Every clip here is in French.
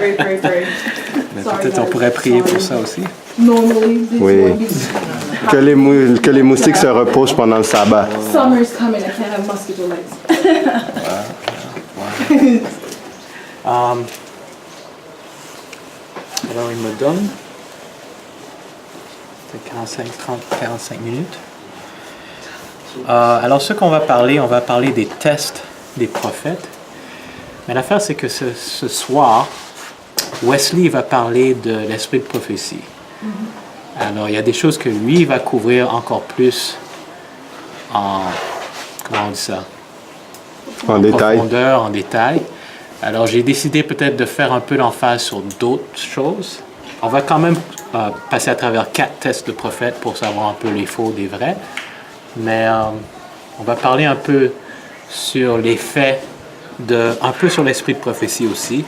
Mais peut-être on pourrait prier pour ça aussi. Oui. Que les moustiques se reposent pendant le sabbat. Summer's coming, I can't have mosquito lights. Alors, il me donne 45 minutes. Alors, ce qu'on va parler, on va parler des tests des prophètes. Mais l'affaire, c'est que ce soir, Wesley va parler de l'esprit de prophétie. Alors, il y a des choses que lui va couvrir encore plus en, comment on dit ça? En détail. Profondeur, en détail. Alors, j'ai décidé peut-être de faire un peu l'emphase sur d'autres choses. On va quand même passer à travers 4 tests de prophètes pour savoir un peu les faux des vrais. Mais on va parler un peu sur l'effet un peu sur l'esprit de prophétie aussi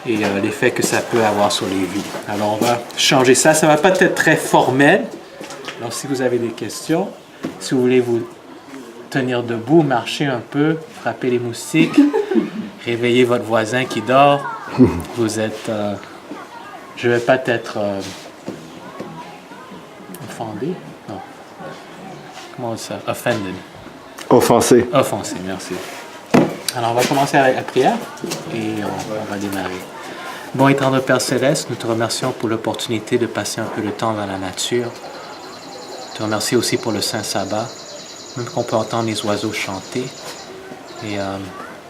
et l'effet que ça peut avoir sur les vies. Alors, on va changer ça. Ça ne va pas être très formel. Alors, si vous avez des questions, si vous voulez vous tenir debout, marcher un peu, frapper les moustiques, réveiller votre voisin qui dort, vous êtes... je ne vais pas être offendé. Non. Comment on dit ça? Offended. Offensé. Offensé, merci. Alors, on va commencer avec la prière et on va démarrer. Bon et tendre Père Céleste, nous te remercions pour l'opportunité de passer un peu de temps dans la nature. Je te remercie aussi pour le Saint Sabbat, même qu'on peut entendre les oiseaux chanter. Et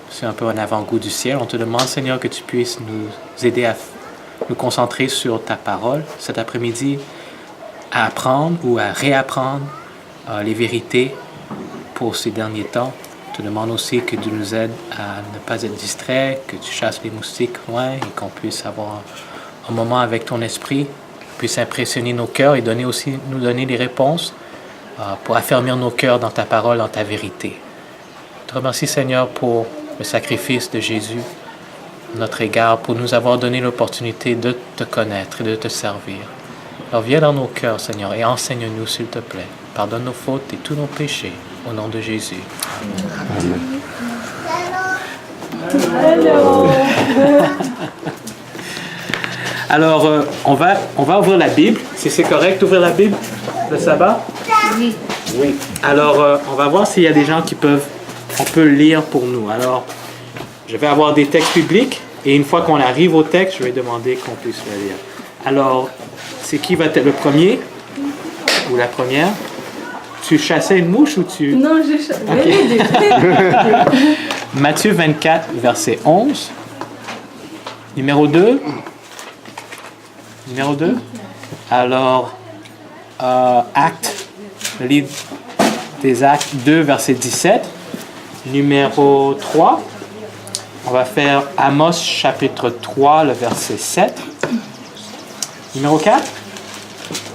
c'est un peu un avant-goût du ciel. On te demande, Seigneur, que tu puisses nous aider à nous concentrer sur ta parole cet après-midi, à apprendre ou à réapprendre les vérités pour ces derniers temps. Je te demande aussi que tu nous aides à ne pas être distrait, que tu chasses les moustiques loin et qu'on puisse avoir un moment avec ton esprit, qu'on puisse impressionner nos cœurs et nous donner des réponses pour affermir nos cœurs dans ta parole, dans ta vérité. Je te remercie, Seigneur, pour le sacrifice de Jésus à notre égard, pour nous avoir donné l'opportunité de te connaître et de te servir. Alors viens dans nos cœurs, Seigneur, et enseigne-nous, s'il te plaît. Pardonne nos fautes et tous nos péchés. Au nom de Jésus. Amen. Hello. Alors, on va ouvrir la Bible. Si c'est correct d'ouvrir la Bible, le sabbat? Oui. Oui. Alors, on va voir s'il y a des gens on peut lire pour nous. Alors, je vais avoir des textes bibliques et une fois qu'on arrive au texte, je vais demander qu'on puisse le lire. Alors, c'est qui va être le premier ou la première? Tu chassais une mouche ou tu... Non, j'ai chassé. Okay. Matthieu 24, verset 11. Numéro 2. Numéro 2. Alors, Actes, le livre des Actes 2, verset 17. Numéro 3. On va faire Amos, chapitre 3, le verset 7. Numéro 4.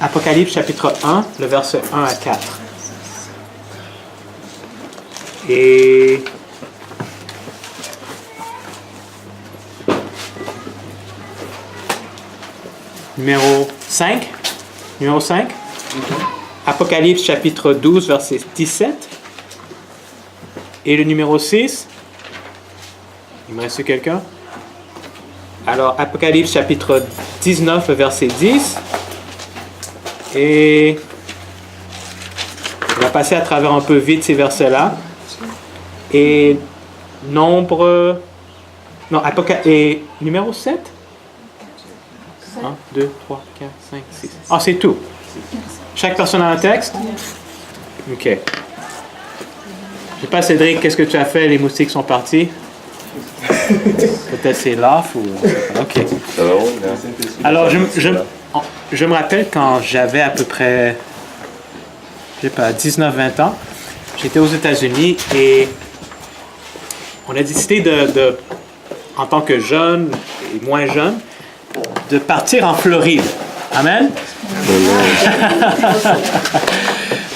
Apocalypse, chapitre 1, le verset 1 à 4. Et numéro 5. Numéro 5. Apocalypse chapitre 12, verset 17. Et le numéro 6. Il me reste quelqu'un? Alors, Apocalypse chapitre 19, verset 10. Et on va passer à travers un peu vite ces versets-là. Et nombre... Non, et numéro 7. 1, 2, 3, 4, 5, 6. Ah, c'est tout. Chaque personne a un texte? OK. Je sais pas, Cédric, qu'est-ce que tu as fait? Les moustiques sont partis? Peut-être c'est l'off ou... OK. Alors, je me rappelle quand j'avais à peu près, je sais pas, 19-20 ans, j'étais aux États-Unis et on a décidé en tant que jeune et moins jeune, de partir en Floride. Amen?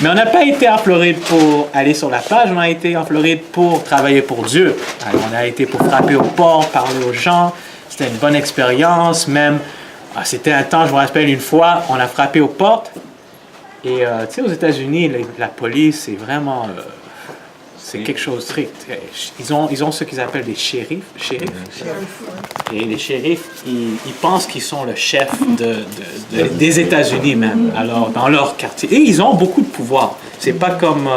Mais on n'a pas été en Floride pour aller sur la plage, on a été en Floride pour travailler pour Dieu. Alors, on a été pour frapper aux portes, parler aux gens. C'était une bonne expérience, même. C'était un temps, je me rappelle une fois, on a frappé aux portes. Et tu sais, aux États-Unis, la police, c'est vraiment... C'est quelque chose de strict. Ils ont ce qu'ils appellent des shérifs. Et les shérifs, ils pensent qu'ils sont le chef des États-Unis même, alors dans leur quartier. Et ils ont beaucoup de pouvoir. C'est pas comme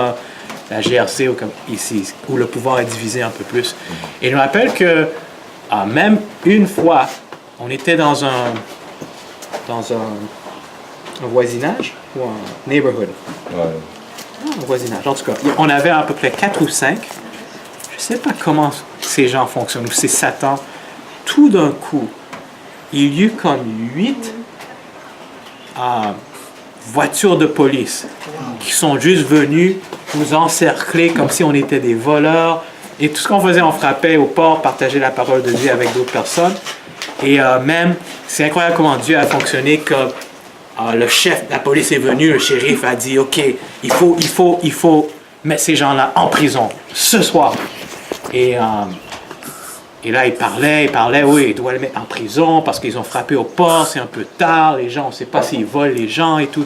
la GRC ou comme ici, où le pouvoir est divisé un peu plus. Et je me rappelle que même une fois, on était dans un voisinage ou un neighborhood. Un voisinage. En tout cas, on avait à peu près 4 ou 5. Je ne sais pas comment ces gens fonctionnent, ou c'est Satan. Tout d'un coup, il y eut comme 8 voitures de police qui sont juste venues nous encercler comme si on était des voleurs. Et tout ce qu'on faisait, on frappait au port, partageait la parole de Dieu avec d'autres personnes. Et même, c'est incroyable comment Dieu a fonctionné, comme le chef de la police est venu, le shérif a dit, OK, il faut mettre ces gens-là en prison ce soir. Et là, il parlait, oui, il doit les mettre en prison parce qu'ils ont frappé au port, c'est un peu tard, les gens, on ne sait pas s'ils volent les gens et tout.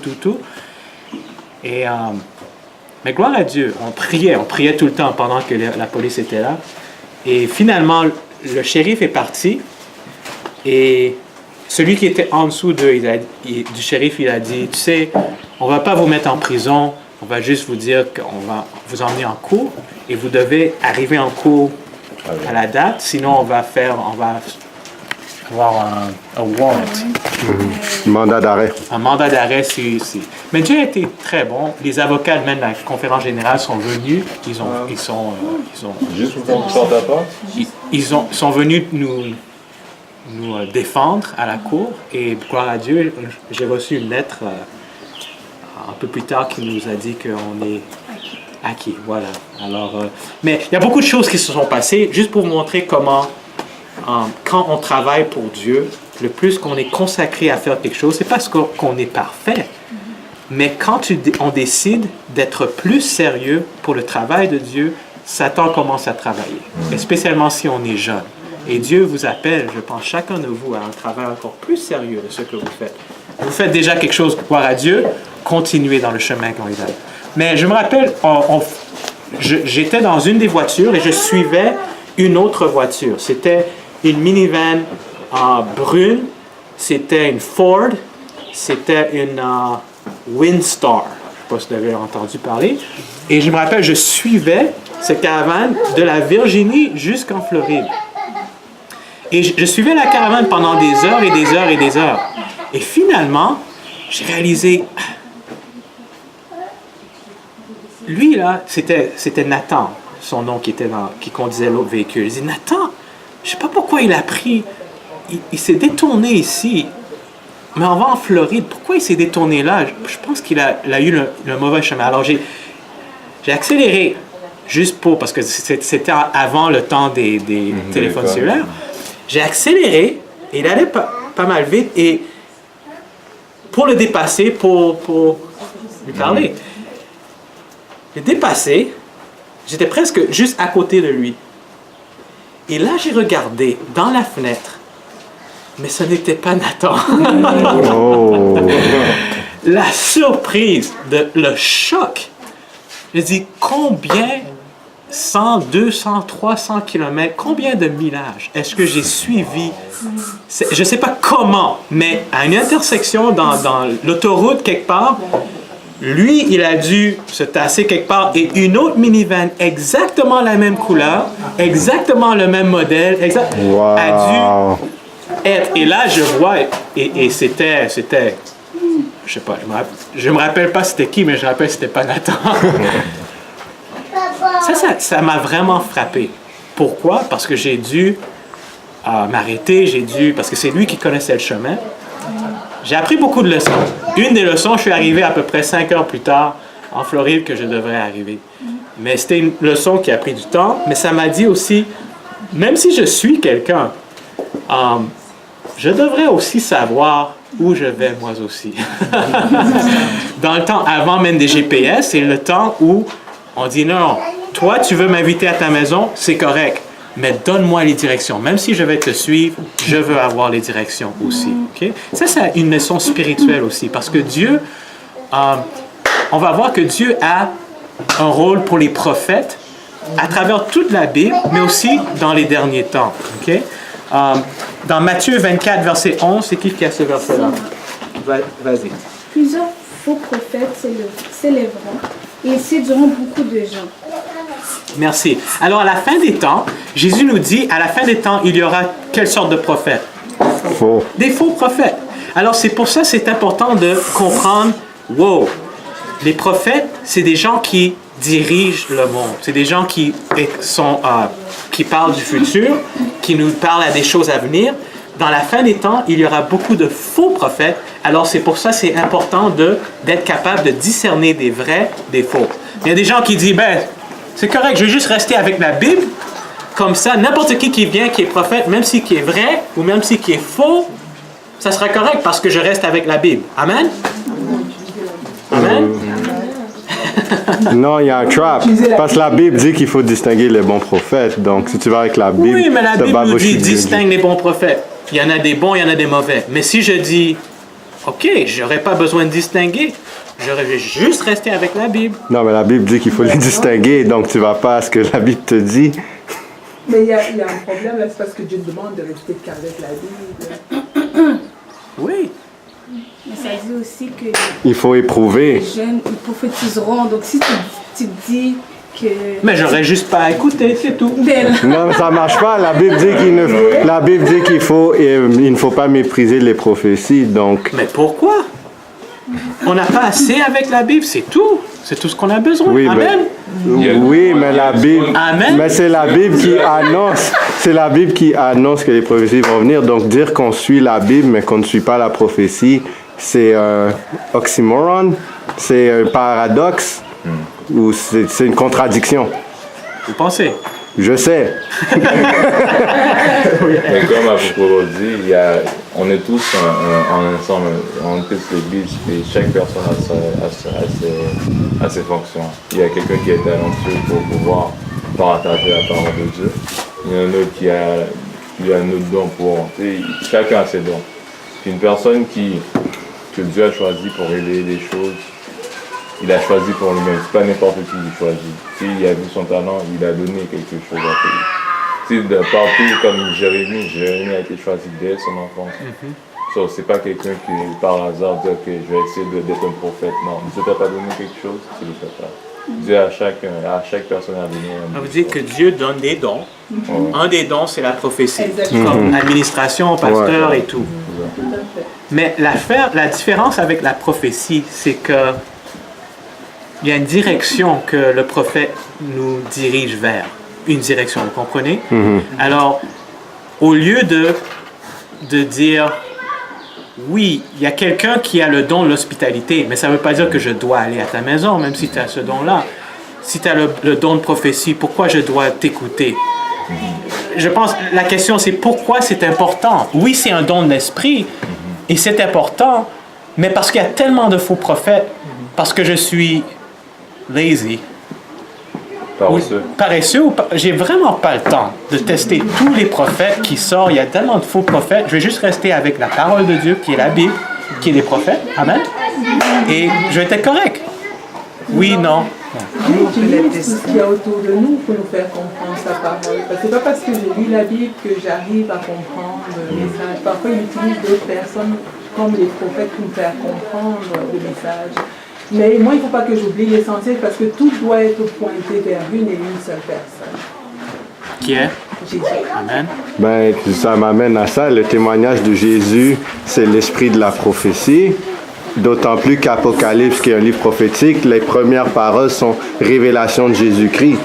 Et, mais gloire à Dieu, on priait tout le temps pendant que la police était là. Et finalement, le shérif est parti et celui qui était en dessous du shérif, il a dit, tu sais, on ne va pas vous mettre en prison, on va juste vous dire qu'on va vous emmener en cour et vous devez arriver en cour à la date, sinon on va avoir un warrant. Mandat d'arrêt. Un mandat d'arrêt, si. Mais Dieu a été très bon. Les avocats, même la conférence générale, sont venus. Ils sont venus nous défendre à la cour. Et gloire à Dieu, j'ai reçu une lettre un peu plus tard qui nous a dit qu'on est acquis. Voilà. Alors, mais il y a beaucoup de choses qui se sont passées, juste pour vous montrer comment, quand on travaille pour Dieu, le plus qu'on est consacré à faire quelque chose, c'est parce qu'on est parfait. Mais quand on décide d'être plus sérieux pour le travail de Dieu, Satan commence à travailler. Et spécialement si on est jeune. Et Dieu vous appelle, je pense, chacun de vous à un travail encore plus sérieux de ce que vous faites. Vous faites déjà quelque chose, gloire à Dieu, continuez dans le chemin qu'on y va. Mais je me rappelle, j'étais dans une des voitures et je suivais une autre voiture. C'était une minivan brune, c'était une Ford, c'était une Windstar. Je ne sais pas si vous avez entendu parler. Et je me rappelle, je suivais cette caravane de la Virginie jusqu'en Floride. Et je suivais la caravane pendant des heures et des heures et des heures. Et finalement, j'ai réalisé, lui là, c'était Nathan, son nom qui conduisait l'autre véhicule. Je dis, Nathan, je ne sais pas pourquoi il a pris, il s'est détourné ici, mais on va en Floride. Pourquoi il s'est détourné là? Je pense qu'il a eu le mauvais chemin. Alors j'ai accéléré, juste parce que c'était avant le temps des téléphones cellulaires. J'ai accéléré, et il allait pas mal vite, et pour le dépasser, pour lui parler. J'ai dépassé, j'étais presque juste à côté de lui. Et là, j'ai regardé dans la fenêtre, mais ce n'était pas Nathan. Oh. La surprise, le choc. Je dis, combien, 100, 200, 300 kilomètres, combien de millages est-ce que j'ai suivi? Je ne sais pas comment, mais à une intersection dans l'autoroute quelque part, lui, il a dû se tasser quelque part et une autre minivan, exactement la même couleur, exactement le même modèle, a dû être. Et là, je vois, et c'était, je sais pas, je me rappelle pas c'était qui, mais je me rappelle que c'était pas Nathan. Ça m'a vraiment frappé. Pourquoi? Parce que j'ai dû m'arrêter, parce que c'est lui qui connaissait le chemin. J'ai appris beaucoup de leçons. Une des leçons, je suis arrivé à peu près 5 heures plus tard en Floride que je devrais arriver. Mais c'était une leçon qui a pris du temps, mais ça m'a dit aussi, même si je suis quelqu'un, je devrais aussi savoir où je vais moi aussi. Dans le temps, avant même des GPS, c'est le temps où on dit non, toi tu veux m'inviter à ta maison, c'est correct. Mais donne-moi les directions. Même si je vais te suivre, je veux avoir les directions aussi. Okay? Ça, c'est une leçon spirituelle aussi. Parce que Dieu, on va voir que Dieu a un rôle pour les prophètes, à travers toute la Bible, mais aussi dans les derniers temps. OK? Dans Matthieu 24, verset 11, c'est qui a ce verset-là? Vas-y. Plusieurs faux prophètes s'élèveront et ils séduiront beaucoup de gens. Merci. Alors, à la fin des temps, Jésus nous dit, à la fin des temps, il y aura quelle sorte de prophètes? Faux. Des faux prophètes. Alors, c'est pour ça que c'est important de comprendre, wow, les prophètes, c'est des gens qui dirigent le monde. C'est des gens qui parlent du futur, qui nous parlent à des choses à venir. Dans la fin des temps, il y aura beaucoup de faux prophètes. Alors, c'est pour ça que c'est important d'être capable de discerner des vrais des faux. Il y a des gens qui disent, ben, c'est correct, je vais juste rester avec la Bible. Comme ça, n'importe qui vient, qui est prophète, même si qui est vrai ou même si qui est faux, ça sera correct parce que je reste avec la Bible. Amen? Amen? Non, il y a un trap. Parce que la Bible dit qu'il faut distinguer les bons prophètes. Donc, si tu vas avec la Bible, Oui, mais la c'est Bible nous dit babouche. distingue les bons prophètes. Il y en a des bons, il y en a des mauvais. Mais si je dis, OK, je n'aurais pas besoin de distinguer, je vais juste rester avec la Bible. Non, mais la Bible dit qu'il faut les distinguer. Donc, tu vas pas à ce que la Bible te dit. Mais il y a un problème là, c'est parce que Dieu demande de rester qu'avec la Bible. Oui. Mais ça dit aussi que Il faut éprouver. les jeunes, ils prophétiseront. Donc si tu dis que... Mais j'aurais juste pas à écouter, c'est tout. Non, mais ça marche pas. La Bible dit il ne faut pas mépriser les prophéties. Donc, Mais pourquoi? On n'a pas assez avec la Bible, c'est tout. C'est tout ce qu'on a besoin. oui, Amen. oui, mais la Bible, Amen. mais c'est la Bible qui annonce, que les prophéties vont venir. Donc, dire qu'on suit la Bible, mais qu'on ne suit pas la prophétie, c'est un oxymoron, c'est un paradoxe, ou c'est une contradiction. Vous pensez? Je sais. Mais comme Apôtre dit, on est tous ensemble, on est tous l'église et chaque personne a ses fonctions. Il y a quelqu'un qui est talentueux pour pouvoir partager la parole de Dieu. Il y en a un autre qui a un autre don pour... Chacun a ses dons. Puis une personne que Dieu a choisi pour révéler des choses, il a choisi pour lui-même. C'est pas n'importe qui choisit. S'il a vu son talent, il a donné quelque chose à lui. De partout, comme Jérémie a été choisi dès son enfance. So, c'est pas quelqu'un qui, par hasard, dit que je vais essayer d'être un prophète. Non, Dieu t'a pas donné quelque chose, tu le fais pas. Dieu à chaque personne a donné un don. Vous dites que Dieu donne des dons. Un des dons, c'est la prophétie. Exactement. Comme administration, pasteur et tout. Mais la différence avec la prophétie, c'est que il y a une direction que le prophète nous dirige vers. Une direction, vous comprenez? Alors, au lieu de dire, oui, il y a quelqu'un qui a le don de l'hospitalité, mais ça ne veut pas dire que je dois aller à ta maison, même si tu as ce don-là. Si tu as le don de prophétie, pourquoi je dois t'écouter? Je pense, la question c'est pourquoi c'est important. Oui, c'est un don de l'esprit, et c'est important, mais parce qu'il y a tellement de faux prophètes, parce que je suis lazy, paresseux, j'ai vraiment pas le temps de tester tous les prophètes qui sortent. Il y a tellement de faux prophètes. Je vais juste rester avec la parole de Dieu, qui est la Bible, qui est les prophètes. Amen. Et je vais être correct. Oui, non. Tout ce qu'il y a autour de nous pour nous faire comprendre sa parole. Parce que c'est pas parce que j'ai lu la Bible que j'arrive à comprendre le message. Parfois, il utilise d'autres personnes comme les prophètes pour nous faire comprendre le message. Mais moi, il ne faut pas que j'oublie l'essentiel parce que tout doit être pointé vers une et une seule personne. Qui est? Jésus. Amen. Ben, ça m'amène à ça. Le témoignage de Jésus, c'est l'esprit de la prophétie. D'autant plus qu'Apocalypse, qui est un livre prophétique, les premières paroles sont révélations de Jésus-Christ.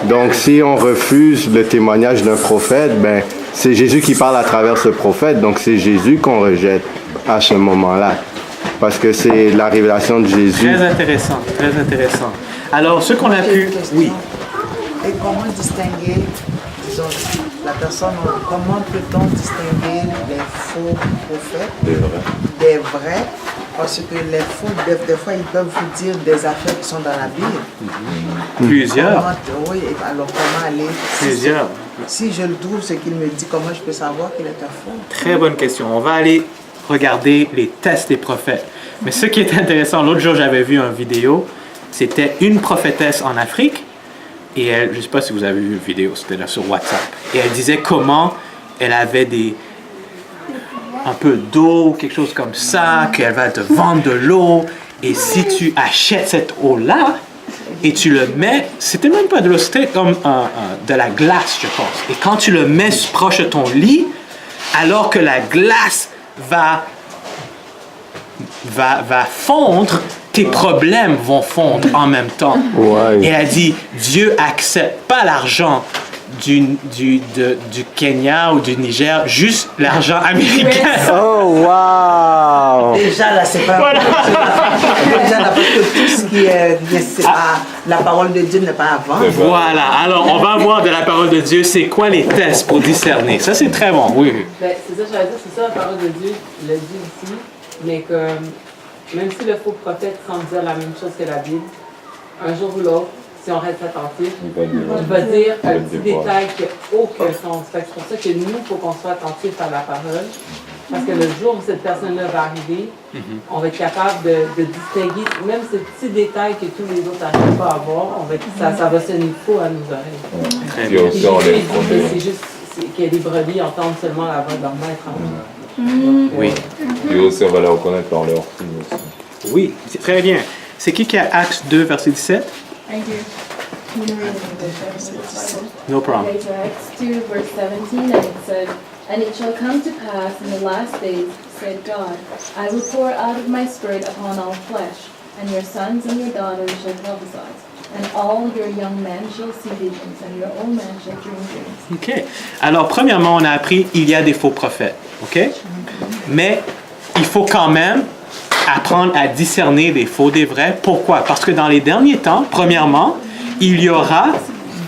Donc, si on refuse le témoignage d'un prophète, ben, c'est Jésus qui parle à travers ce prophète. Donc, c'est Jésus qu'on rejette à ce moment-là. Parce que c'est la révélation de Jésus. Très intéressant, très intéressant. Alors, ce qu'on a pu... Oui. Et comment distinguer, disons, la personne, comment peut-on distinguer les faux prophètes des vrais? Parce que les faux, des fois, ils peuvent vous dire des affaires qui sont dans la Bible. Plusieurs. Oui, alors comment aller? Plusieurs. Si je le trouve, ce qu'il me dit, comment je peux savoir qu'il est un faux? Très bonne question. On va aller regarder les tests des prophètes. Mais ce qui est intéressant, l'autre jour, j'avais vu une vidéo, c'était une prophétesse en Afrique, Et elle, je ne sais pas si vous avez vu une vidéo, c'était là sur WhatsApp. Et elle disait comment elle avait un peu d'eau, quelque chose comme ça, qu'elle va te vendre de l'eau. Et si tu achètes cette eau-là et tu le mets, c'était même pas de l'eau, c'était comme de la glace, je pense. Et quand tu le mets proche de ton lit, alors que la glace va fondre, tes problèmes vont fondre en même temps. Ouais. Et elle a dit, Dieu accepte pas l'argent du Kenya ou du Niger, juste l'argent américain. Oh, wow! Déjà, là, c'est pas... Voilà. Déjà, là, parce que tout ce qui est... la parole de Dieu n'est pas avant. Voilà, alors on va voir de la parole de Dieu, c'est quoi les tests pour discerner. Ça, c'est très bon, oui. Ben, c'est ça, j'allais dire, c'est ça la parole de Dieu, il le dit ici, mais que même si le faux prophète semble dire la même chose que la Bible, un jour ou l'autre, si on reste attentif, il va dire un petit détail qui n'a aucun sens. Fait que c'est pour ça que nous, il faut qu'on soit attentif à la parole, parce que le jour où cette personne-là va arriver, on va être capable de distinguer même ce petit détail que tous les autres n'arrivent pas à voir, ça va sonner faux à nos oreilles. Très Puis aussi, on les C'est juste que les brebis entendent seulement la voix de leur maître. Oui. Puis aussi, on va les reconnaître par leur signe aussi. Oui, c'est très bien. C'est qui a Actes 2, verset 17? I do. I'm going to read it in the Bible. No problem. Okay, so Acts 2, verse 17, and it said, "And it shall come to pass in the last days, said God, I will pour out of my spirit upon all flesh, and your sons and your daughters shall prophesy, and all your young men shall see visions, and your old men shall dream dreams." OK. Alors, premièrement, on a appris il y a des faux prophètes. OK? Mais il faut quand même apprendre à discerner des faux des vrais. Pourquoi? Parce que dans les derniers temps, premièrement, il y aura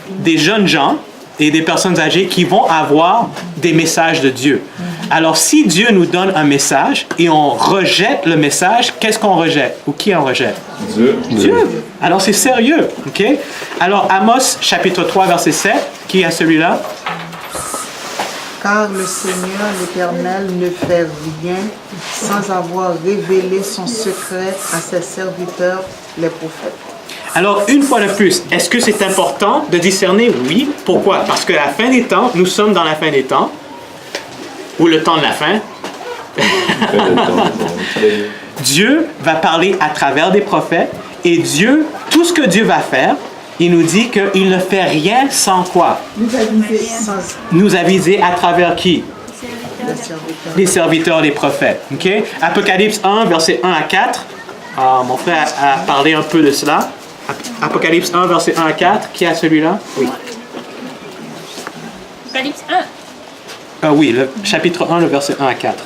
des jeunes gens et des personnes âgées qui vont avoir des messages de Dieu. Alors, si Dieu nous donne un message et on rejette le message, qu'est-ce qu'on rejette? Ou qui on rejette? Dieu. Dieu. Alors, c'est sérieux. OK? Alors, Amos, chapitre 3, verset 7, qui a celui-là? Car le Seigneur l'Éternel ne fait rien sans avoir révélé son secret à ses serviteurs, les prophètes. Alors, une fois de plus, est-ce que c'est important de discerner? Oui. Pourquoi? Parce que la fin des temps, nous sommes dans la fin des temps, ou le temps de la fin. Dieu va parler à travers des prophètes, et Dieu, tout ce que Dieu va faire, il nous dit qu'il ne fait rien sans quoi? Nous aviser à travers qui? Les serviteurs, les prophètes. OK? Apocalypse 1, versets 1 à 4. Mon frère a parlé un peu de cela. Apocalypse 1, versets 1 à 4. Qui a celui-là? Oui. Apocalypse 1. Oui, le chapitre 1, le verset 1 à 4.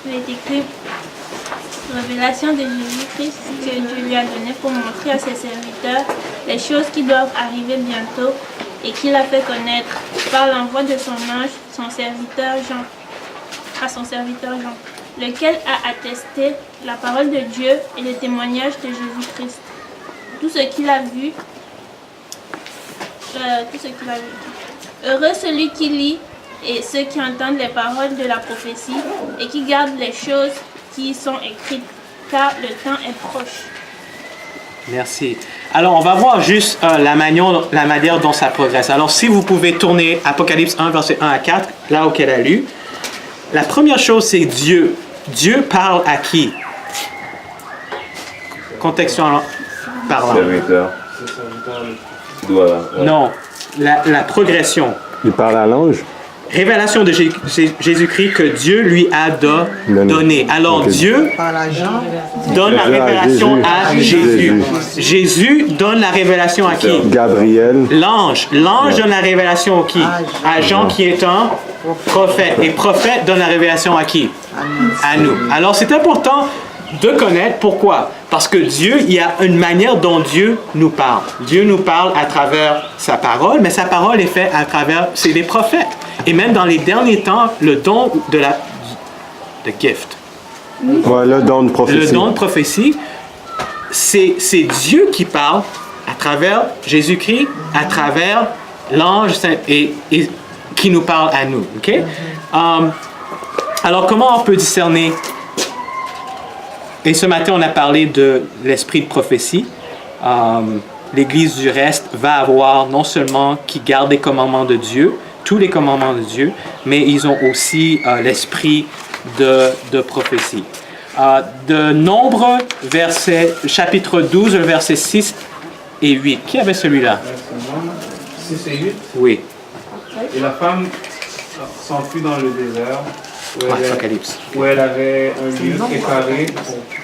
Il est écrit: révélation de Jésus-Christ que Dieu lui a donné pour montrer à ses serviteurs les choses qui doivent arriver bientôt et qu'il a fait connaître par l'envoi de son ange, son serviteur Jean, à son serviteur Jean, lequel a attesté la parole de Dieu et le témoignage de Jésus-Christ. Tout ce qu'il a vu. Heureux celui qui lit et ceux qui entendent les paroles de la prophétie et qui gardent les choses qui y sont écrites, car le temps est proche. Merci. Alors, on va voir juste la manière dont ça progresse. Alors, si vous pouvez tourner Apocalypse 1, verset 1 à 4, là où qu'elle a lu. La première chose, c'est Dieu. Dieu parle à qui? Contextuellement parlant. Serviteur. Non, la progression. Il parle à l'ange? Révélation de Jésus-Christ que Dieu lui a donné. Alors Dieu donne la révélation à Jésus. Jésus donne la révélation à qui? Gabriel. L'ange. L'ange donne la révélation à qui? À Jean qui est un prophète. Et prophète donne la révélation à qui? À nous. Alors c'est important de connaître pourquoi. Parce que Dieu, il y a une manière dont Dieu nous parle. Dieu nous parle à travers sa parole, mais sa parole est faite à travers, c'est des prophètes. Et même dans les derniers temps, le don de the gift. Ouais, le don de prophétie. Le don de prophétie, c'est Dieu qui parle à travers Jésus-Christ, à travers l'ange et qui nous parle à nous. Okay? Alors, comment on peut discerner? Et ce matin, on a parlé de l'esprit de prophétie. l'Église du reste va avoir non seulement qui garde les commandements de Dieu, tous les commandements de Dieu, mais ils ont aussi l'esprit de prophétie. De Nombre, chapitre 12, versets 6 et 8. Qui avait celui-là? 6 et 8. Oui. Et la femme s'enfuit dans le désert où elle avait un lieu préparé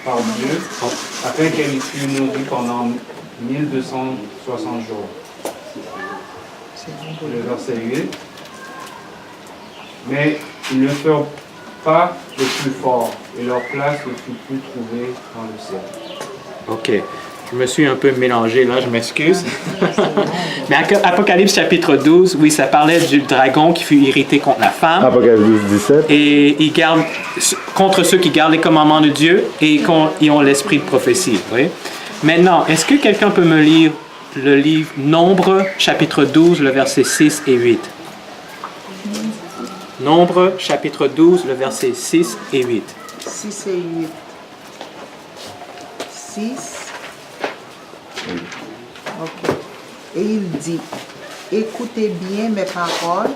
par Dieu afin qu'elle y fût nourrie pendant 1260 jours. Le verset 8. Mais ils ne furent pas les plus forts et leur place ne fut plus trouvée dans le ciel. OK. Je me suis un peu mélangé là, je m'excuse. Mais Apocalypse chapitre 12, oui, ça parlait du dragon qui fut irrité contre la femme. Apocalypse 17. Et il garde contre ceux qui gardent les commandements de Dieu et qui ont l'esprit de prophétie. Oui? Maintenant, est-ce que quelqu'un peut me lire le livre Nombre chapitre 12, le verset 6 et 8? Nombre chapitre 12, le verset 6 et 8. 6 et 8. 6. Ok. Et il dit, écoutez bien mes paroles,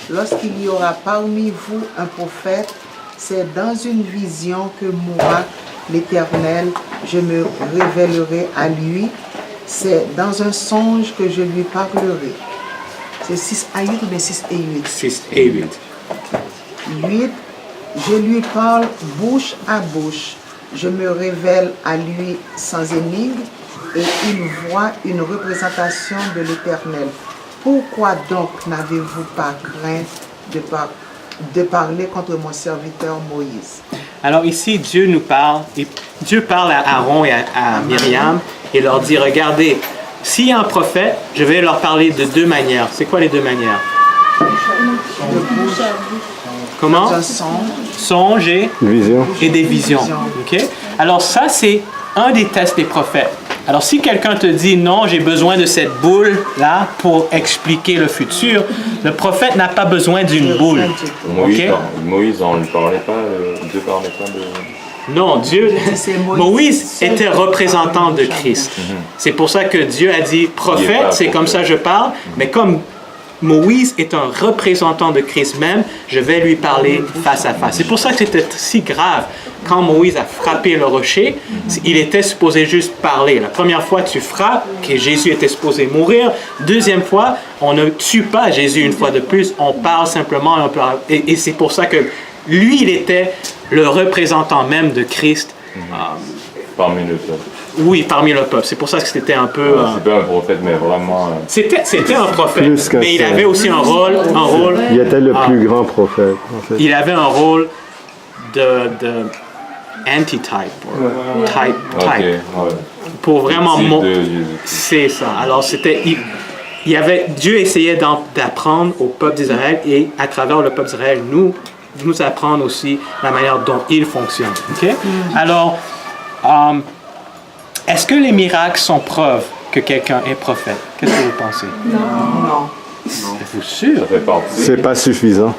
lorsqu'il y aura parmi vous un prophète, c'est dans une vision que moi, l'Éternel, je me révélerai à lui, c'est dans un songe que je lui parlerai. C'est 6 à 8 ou bien 6 et 8? 6 et 8. 8. Je lui parle bouche à bouche, je me révèle à lui sans énigme, et il voit une représentation de l'Éternel. Pourquoi donc n'avez-vous pas craint de parler contre mon serviteur Moïse? Alors ici, Dieu nous parle, Dieu parle à Aaron et à Myriam et leur dit, regardez, s'il y a un prophète, je vais leur parler de deux manières. C'est quoi les deux manières? Comment? Songe et des visions. Okay? Alors ça, c'est un des tests des prophètes. Alors si quelqu'un te dit, non, j'ai besoin de cette boule-là pour expliquer le futur, le prophète n'a pas besoin d'une boule. Moïse, on ne parlait pas, Dieu ne parlait pas de... Non, Moïse était représentant de Christ. C'est pour ça que Dieu a dit, prophète, c'est comme ça je parle, mais comme Moïse est un représentant de Christ même, je vais lui parler face à face. C'est pour ça que c'était si grave. Quand Moïse a frappé le rocher, il était supposé juste parler. La première fois, tu frappes, que Jésus était supposé mourir. Deuxième fois, on ne tue pas Jésus une fois de plus, on parle simplement. Et c'est pour ça que lui, il était le représentant même de Christ. Parmi le peuple. Oui, parmi le peuple. C'est pour ça que c'était un peu... c'est pas un prophète, mais vraiment... C'était un prophète, mais il avait aussi un rôle... Il était le plus grand prophète. En fait. Il avait un rôle de anti-type, type. Okay, ouais. Pour vraiment... C'est ça. Alors, Dieu essayait d'apprendre au peuple d'Israël et à travers le peuple d'Israël, nous apprendre aussi la manière dont il fonctionne. Okay? Alors... est-ce que les miracles sont preuve que quelqu'un est prophète? Qu'est-ce que vous pensez? Non. Êtes-vous sûr? C'est pas suffisant.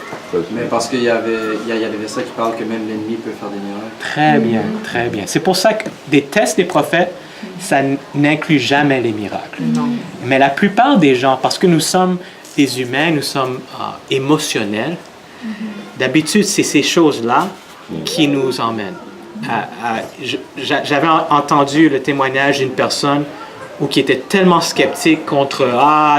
Mais parce qu'il y a des versets qui parlent que même l'ennemi peut faire des miracles. Très bien, très bien. C'est pour ça que des tests des prophètes, ça n'inclut jamais les miracles. Non. Mais la plupart des gens, parce que nous sommes des humains, nous sommes émotionnels, d'habitude, c'est ces choses-là qui nous emmènent. J'avais entendu le témoignage d'une personne qui était tellement sceptique contre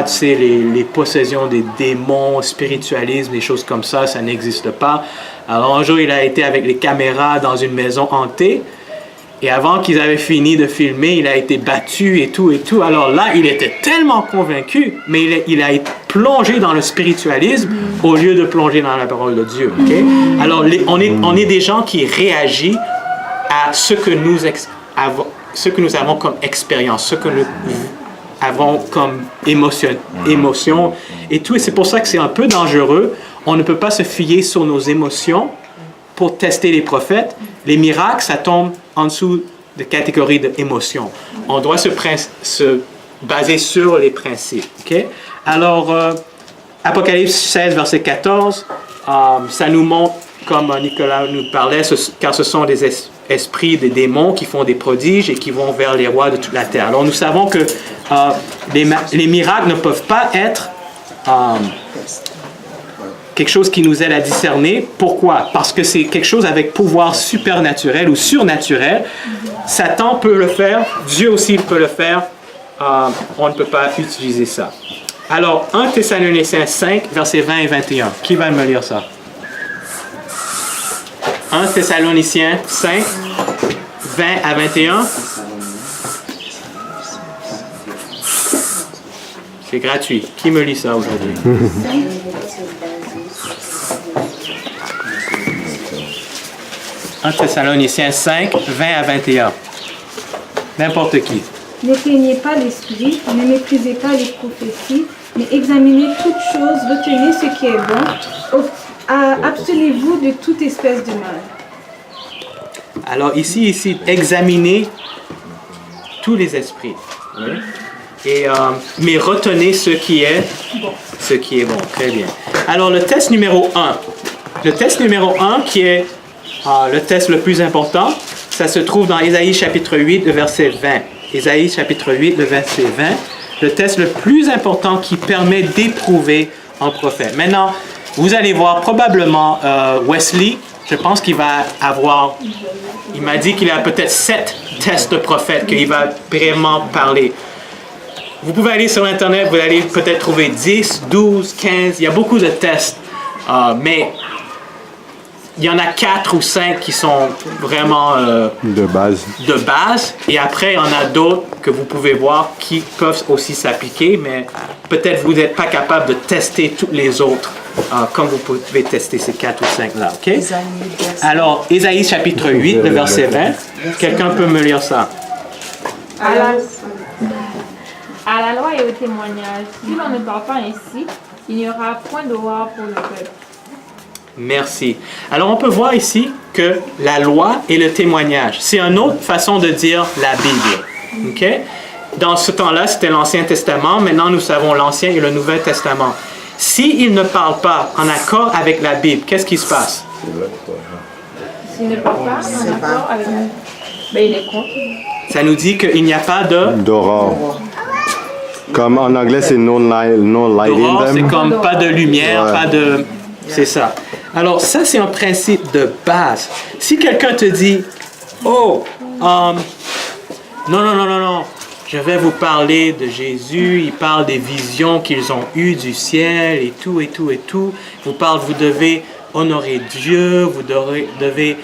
tu sais, les possessions des démons, spiritualisme, des choses comme ça n'existe pas. Alors un jour, il a été avec les caméras dans une maison hantée et avant qu'ils avaient fini de filmer, il a été battu et tout. Alors là, il était tellement convaincu, mais il a été plongé dans le spiritualisme au lieu de plonger dans la parole de Dieu. Okay? Alors on est des gens qui réagissent à ce que nous avons comme expérience, ce que nous avons comme émotion et tout. Et c'est pour ça que c'est un peu dangereux. On ne peut pas se fier sur nos émotions pour tester les prophètes. Les miracles, ça tombe en dessous de catégorie d'émotion. On doit se baser sur les principes. Okay? Alors, Apocalypse 16, verset 14, ça nous montre comme Nicolas nous parlait, car ce sont des esprits, des démons qui font des prodiges et qui vont vers les rois de toute la terre. Alors nous savons que les miracles ne peuvent pas être quelque chose qui nous aide à discerner. Pourquoi? Parce que c'est quelque chose avec pouvoir supernaturel ou surnaturel. Satan peut le faire, Dieu aussi peut le faire. On ne peut pas utiliser ça. Alors, 1 Thessaloniciens 5, versets 20 et 21. Qui va me lire ça? 1 Thessaloniciens 5, 20 à 21. C'est gratuit. Qui me lit ça aujourd'hui? 1 Thessaloniciens 5, 20 à 21. N'importe qui. N'éteignez pas l'esprit, ne méprisez pas les prophéties, mais examinez toutes choses, retenez ce qui est bon, abstenez-vous de toute espèce de mal. Alors ici, examinez tous les esprits. Oui. Et, mais retenez ce qui est bon. Très bien. Alors le test numéro 1. Le test numéro 1 qui est le test le plus important, ça se trouve dans Ésaïe chapitre 8, le verset 20. Ésaïe chapitre 8, le verset 20. Le test le plus important qui permet d'éprouver un prophète. Maintenant, vous allez voir probablement Wesley, je pense qu'il va avoir, il m'a dit qu'il a peut-être 7 tests de prophète qu'il va vraiment parler. Vous pouvez aller sur Internet, vous allez peut-être trouver 10, 12, 15, il y a beaucoup de tests, mais il y en a 4 ou 5 qui sont vraiment de base. Et après, il y en a d'autres que vous pouvez voir qui peuvent aussi s'appliquer, mais peut-être vous n'êtes pas capable de tester tous les autres comme vous pouvez tester ces 4 ou 5-là. Okay? Alors, Ésaïe chapitre 8, le verset 20. Quelqu'un peut me lire ça? À la loi et au témoignage, si l'on ne parle pas ainsi, il n'y aura point de roi pour le peuple. Merci. Alors, on peut voir ici que la loi et le témoignage, c'est une autre façon de dire la Bible. Okay? Dans ce temps-là, c'était l'Ancien Testament. Maintenant, nous savons l'Ancien et le Nouveau Testament. S'il ne parle pas en accord avec la Bible, qu'est-ce qui se passe? S'il ne parle pas en accord avec la Bible, ben, il est contre. Ça nous dit qu'il n'y a pas d'aurore. Comme en anglais, c'est no light in them. C'est comme pas de lumière, pas de... C'est ça. Alors, ça, c'est un principe de base. Si quelqu'un te dit, oh, non, je vais vous parler de Jésus, il parle des visions qu'ils ont eues du ciel et tout. Vous devez honorer Dieu, vous devez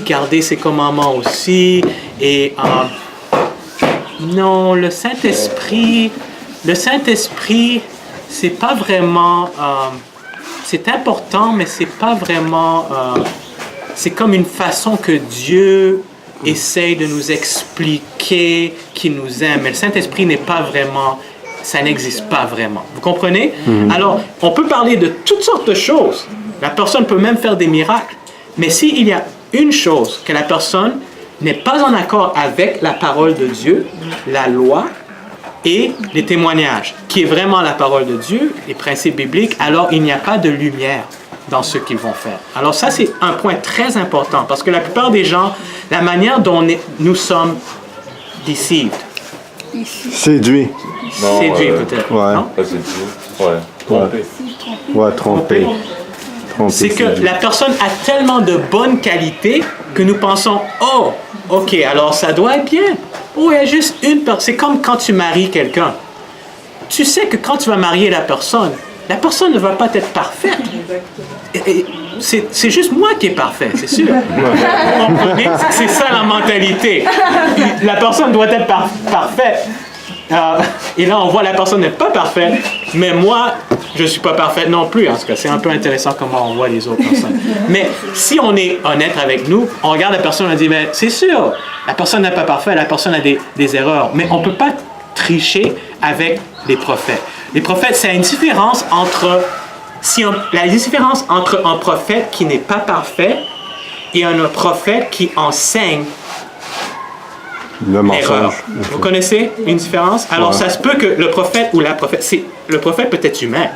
garder ses commandements aussi. Et non, le Saint-Esprit, c'est pas vraiment... c'est important, mais c'est pas vraiment... c'est comme une façon que Dieu essaye de nous expliquer qu'il nous aime. Mais le Saint-Esprit n'est pas vraiment... Ça n'existe pas vraiment. Vous comprenez? Alors, on peut parler de toutes sortes de choses. La personne peut même faire des miracles. Mais s'il y a une chose que la personne n'est pas en accord avec la parole de Dieu, la loi et les témoignages, qui est vraiment la parole de Dieu, les principes bibliques, alors il n'y a pas de lumière dans ce qu'ils vont faire. Alors ça, c'est un point très important, parce que la plupart des gens, la manière dont nous sommes deceived. Séduits. Séduits peut-être. Ouais. Non? Trompés. C'est que la personne a tellement de bonnes qualités que nous pensons, oh, ok, alors ça doit être bien. Oh, il y a juste une personne. C'est comme quand tu maries quelqu'un. Tu sais que quand tu vas marier la personne ne va pas être parfaite. C'est juste moi qui est parfait, c'est sûr. C'est ça la mentalité. La personne doit être parfaite. Et là, on voit la personne n'est pas parfaite, mais moi, je ne suis pas parfaite non plus. En tout cas, c'est un peu intéressant comment on voit les autres personnes. Mais si on est honnête avec nous, on regarde la personne et on dit, mais c'est sûr, la personne n'est pas parfaite, la personne a des erreurs. Mais on ne peut pas tricher avec les prophètes. Les prophètes, c'est une différence entre... la différence entre un prophète qui n'est pas parfait et un prophète qui enseigne l'erreur. Vous connaissez une différence? Alors, ça se peut que le prophète ou la prophète... Le prophète peut être humain.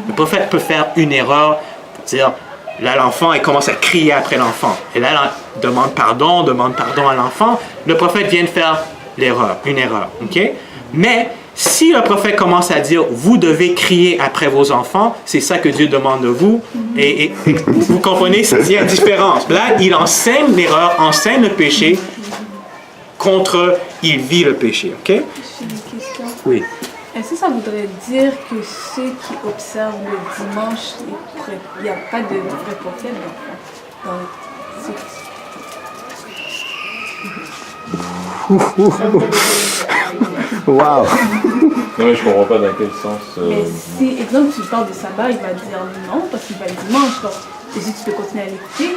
Le prophète peut faire une erreur, dire Là, l'enfant, il commence à crier après l'enfant. Et là, il demande pardon à l'enfant. Le prophète vient de faire une erreur. OK? Mais si le prophète commence à dire, vous devez crier après vos enfants, c'est ça que Dieu demande de vous. Et vous comprenez, il y a une différence. Là, il enseigne l'erreur, enseigne le péché, il vit le péché. OK? J'ai une question. Oui. Est-ce que ça voudrait dire que ceux qui observent le dimanche, il n'y a pas de vrai prophète dans Wow! Non, mais je comprends pas dans quel sens. Mais si, exemple, tu parles de sabbat, il va dire non, parce qu'il va le dimanche. Donc, Jésus, tu peux continuer à l'écouter?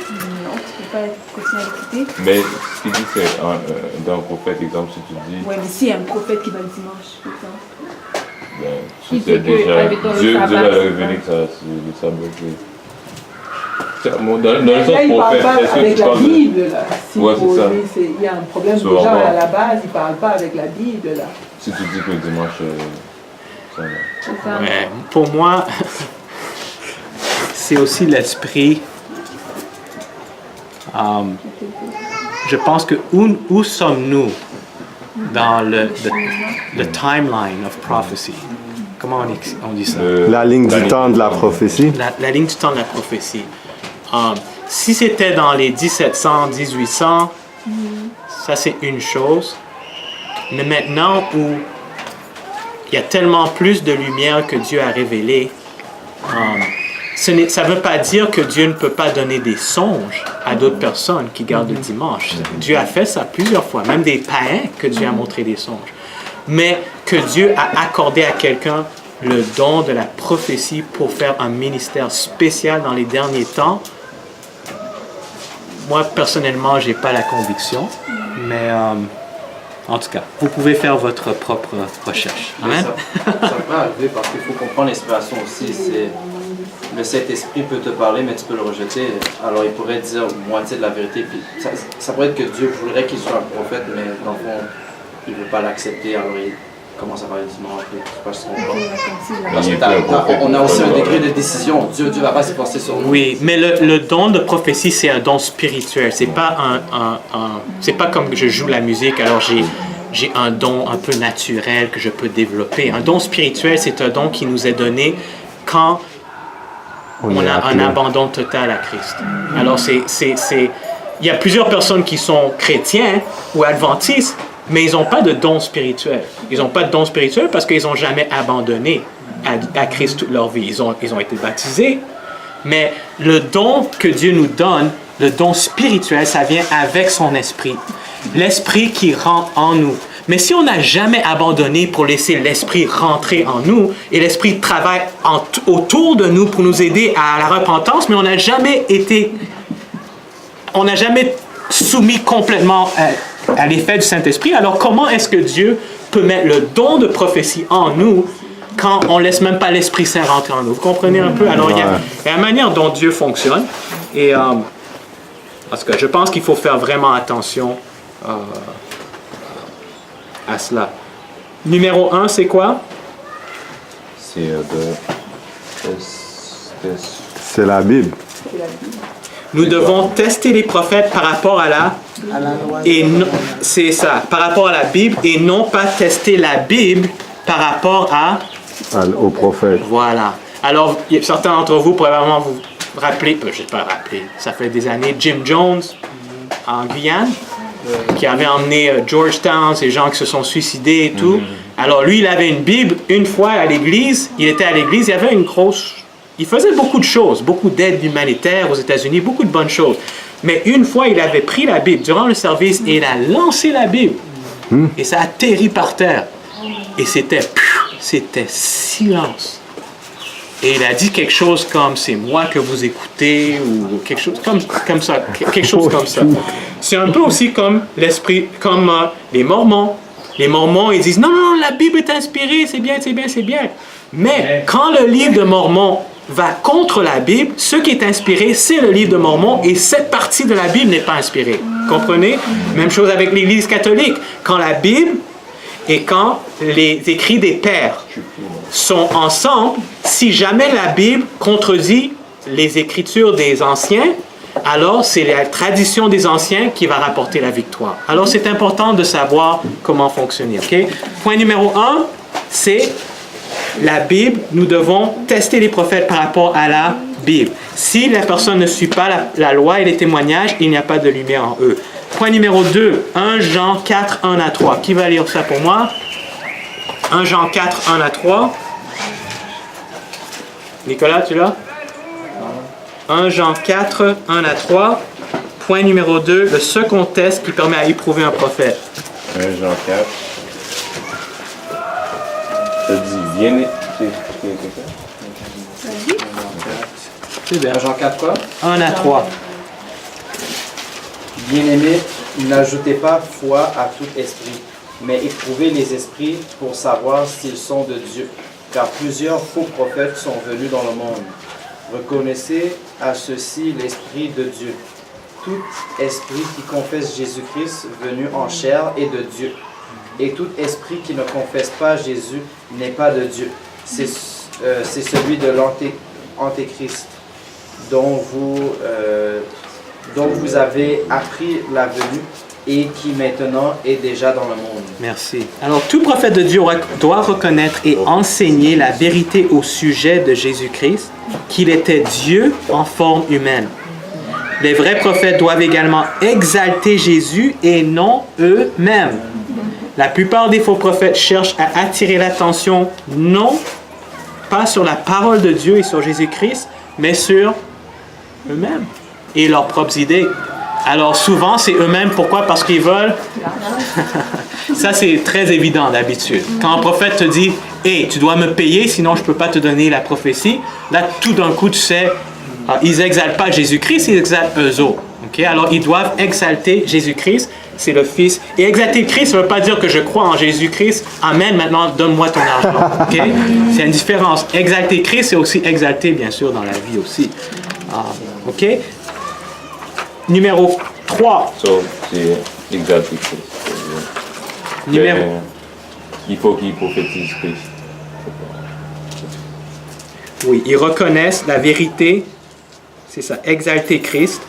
Non, tu peux pas continuer à l'écouter. Mais ce qu'il dit, c'est d'un prophète, exemple, si tu dis. Ouais, mais s'il y a un prophète qui va le dimanche, par exemple. Ben, tu sais déjà, Dieu va le révéler que c'est le sabbat. Dans le sens prophète, est-ce que tu parles de... Bible, là. Si ouais, c'est ça. Il y a un problème déjà à la base, il ne parle pas avec la Bible, là. Si tu dis que le dimanche, ça va. Mais pour moi, c'est aussi l'esprit. Je pense que où sommes-nous dans le timeline of prophecy? Comment on dit ça? La ligne du temps de la prophétie. La ligne du temps de la prophétie. Si c'était dans les 1700, 1800, ça c'est une chose. Mais maintenant où il y a tellement plus de lumière que Dieu a révélé, ça ne veut pas dire que Dieu ne peut pas donner des songes à d'autres personnes qui gardent le dimanche. Dieu a fait ça plusieurs fois, même des païens que Dieu a montré des songes. Mais que Dieu a accordé à quelqu'un le don de la prophétie pour faire un ministère spécial dans les derniers temps, moi, personnellement, je n'ai pas la conviction, mais en tout cas, vous pouvez faire votre propre recherche. Amen. Ça peut arriver parce qu'il faut comprendre l'inspiration aussi. Le Saint-Esprit peut te parler, mais tu peux le rejeter. Alors, il pourrait dire moitié de la vérité. Puis ça pourrait être que Dieu voudrait qu'il soit un prophète, mais dans le fond, il ne veut pas l'accepter. Alors, il commence à parler du dimanche, puis il passe son plan. Parce que on a aussi un degré de décision. Dieu ne va pas se penser sur nous. Oui, mais le don de prophétie, c'est un don spirituel. C'est pas c'est pas comme je joue la musique, alors j'ai un don un peu naturel que je peux développer. Un don spirituel, c'est un don qui nous est donné quand on a un abandon total à Christ. Alors, il y a plusieurs personnes qui sont chrétiens ou adventistes, mais ils n'ont pas de don spirituel. Ils n'ont pas de don spirituel parce qu'ils n'ont jamais abandonné à Christ toute leur vie. Ils ont été baptisés, mais le don que Dieu nous donne, le don spirituel, ça vient avec son esprit. L'esprit qui rentre en nous. Mais si on n'a jamais abandonné pour laisser l'esprit rentrer en nous, et l'esprit travaille autour de nous pour nous aider à la repentance, mais on n'a jamais soumis complètement à l'effet du Saint-Esprit, alors comment est-ce que Dieu peut mettre le don de prophétie en nous quand on ne laisse même pas l'Esprit Saint rentrer en nous? Vous comprenez un peu? Alors, il y a la manière dont Dieu fonctionne. Et parce que je pense qu'il faut faire vraiment attention à cela. Numéro 1, c'est quoi? C'est la Bible. Nous devons tester les prophètes par rapport à la loi. C'est ça, par rapport à la Bible, et non pas tester la Bible par rapport au prophète. Voilà. Alors, certains d'entre vous probablement vous rappeler, je ne sais pas rappeler, ça fait des années, Jim Jones en Guyane, qui avait emmené Georgetown, ces gens qui se sont suicidés et tout. Alors lui, il avait une Bible. Une fois à l'église, il était à l'église, il y avait une grosse... Il faisait beaucoup de choses, beaucoup d'aide humanitaire aux États-Unis, beaucoup de bonnes choses. Mais une fois, il avait pris la Bible durant le service et il a lancé la Bible. Et ça a atterri par terre. Et c'était silence. Et il a dit quelque chose comme « c'est moi que vous écoutez » ou quelque chose comme ça. Quelque chose comme ça. C'est un peu aussi comme l'esprit, comme les Mormons. Les Mormons, ils disent « non, la Bible est inspirée, c'est bien, c'est bien, c'est bien ». Mais quand le livre de Mormon va contre la Bible, ce qui est inspiré, c'est le livre de Mormon et cette partie de la Bible n'est pas inspirée. Comprenez? Même chose avec l'Église catholique. Quand la Bible et quand les écrits des pères sont ensemble, si jamais la Bible contredit les Écritures des anciens, alors c'est la tradition des anciens qui va rapporter la victoire. Alors c'est important de savoir comment fonctionner. Okay? Point numéro 1, c'est la Bible. Nous devons tester les prophètes par rapport à la Bible. Si la personne ne suit pas la loi et les témoignages, il n'y a pas de lumière en eux. Point numéro 2, 1 Jean 4, 1 à 3. Qui va lire ça pour moi? 1 Jean 4, 1 à 3. Nicolas, tu l'as? 1 Jean 4, 1 à 3. Point numéro 2, le second test qui permet à éprouver un prophète. 1 Jean 4. Ça dit, viens. C'est bien. 1 Jean 4 quoi? 1 à 3. Bien-aimés, n'ajoutez pas foi à tout esprit, mais éprouvez les esprits pour savoir s'ils sont de Dieu, car plusieurs faux prophètes sont venus dans le monde. Reconnaissez à ceci l'Esprit de Dieu. Tout esprit qui confesse Jésus-Christ venu en chair est de Dieu. Et tout esprit qui ne confesse pas Jésus n'est pas de Dieu. C'est celui de l'Antéchrist dont vous avez appris la venue et qui maintenant est déjà dans le monde. Merci. Alors, tout prophète de Dieu doit reconnaître et enseigner la vérité au sujet de Jésus-Christ, qu'il était Dieu en forme humaine. Les vrais prophètes doivent également exalter Jésus et non eux-mêmes. La plupart des faux prophètes cherchent à attirer l'attention, non pas sur la parole de Dieu et sur Jésus-Christ, mais sur eux-mêmes et leurs propres idées. Alors souvent, c'est eux-mêmes. Pourquoi? Parce qu'ils veulent. Ça, c'est très évident d'habitude. Quand un prophète te dit « Hey, tu dois me payer, sinon je ne peux pas te donner la prophétie », là, tout d'un coup, tu sais, ils n'exaltent pas Jésus-Christ, ils exaltent eux autres. Okay? Alors, ils doivent exalter Jésus-Christ, c'est le Fils. Et exalter Christ, ça ne veut pas dire que je crois en Jésus-Christ. Amen, maintenant, donne-moi ton argent. Okay? C'est une différence. Exalter Christ, c'est aussi exalter, bien sûr, dans la vie aussi. OK? Numéro 3. C'est exalter Christ. Il faut qu'il prophétise Christ. Oui, ils reconnaissent la vérité. C'est ça, exalter Christ.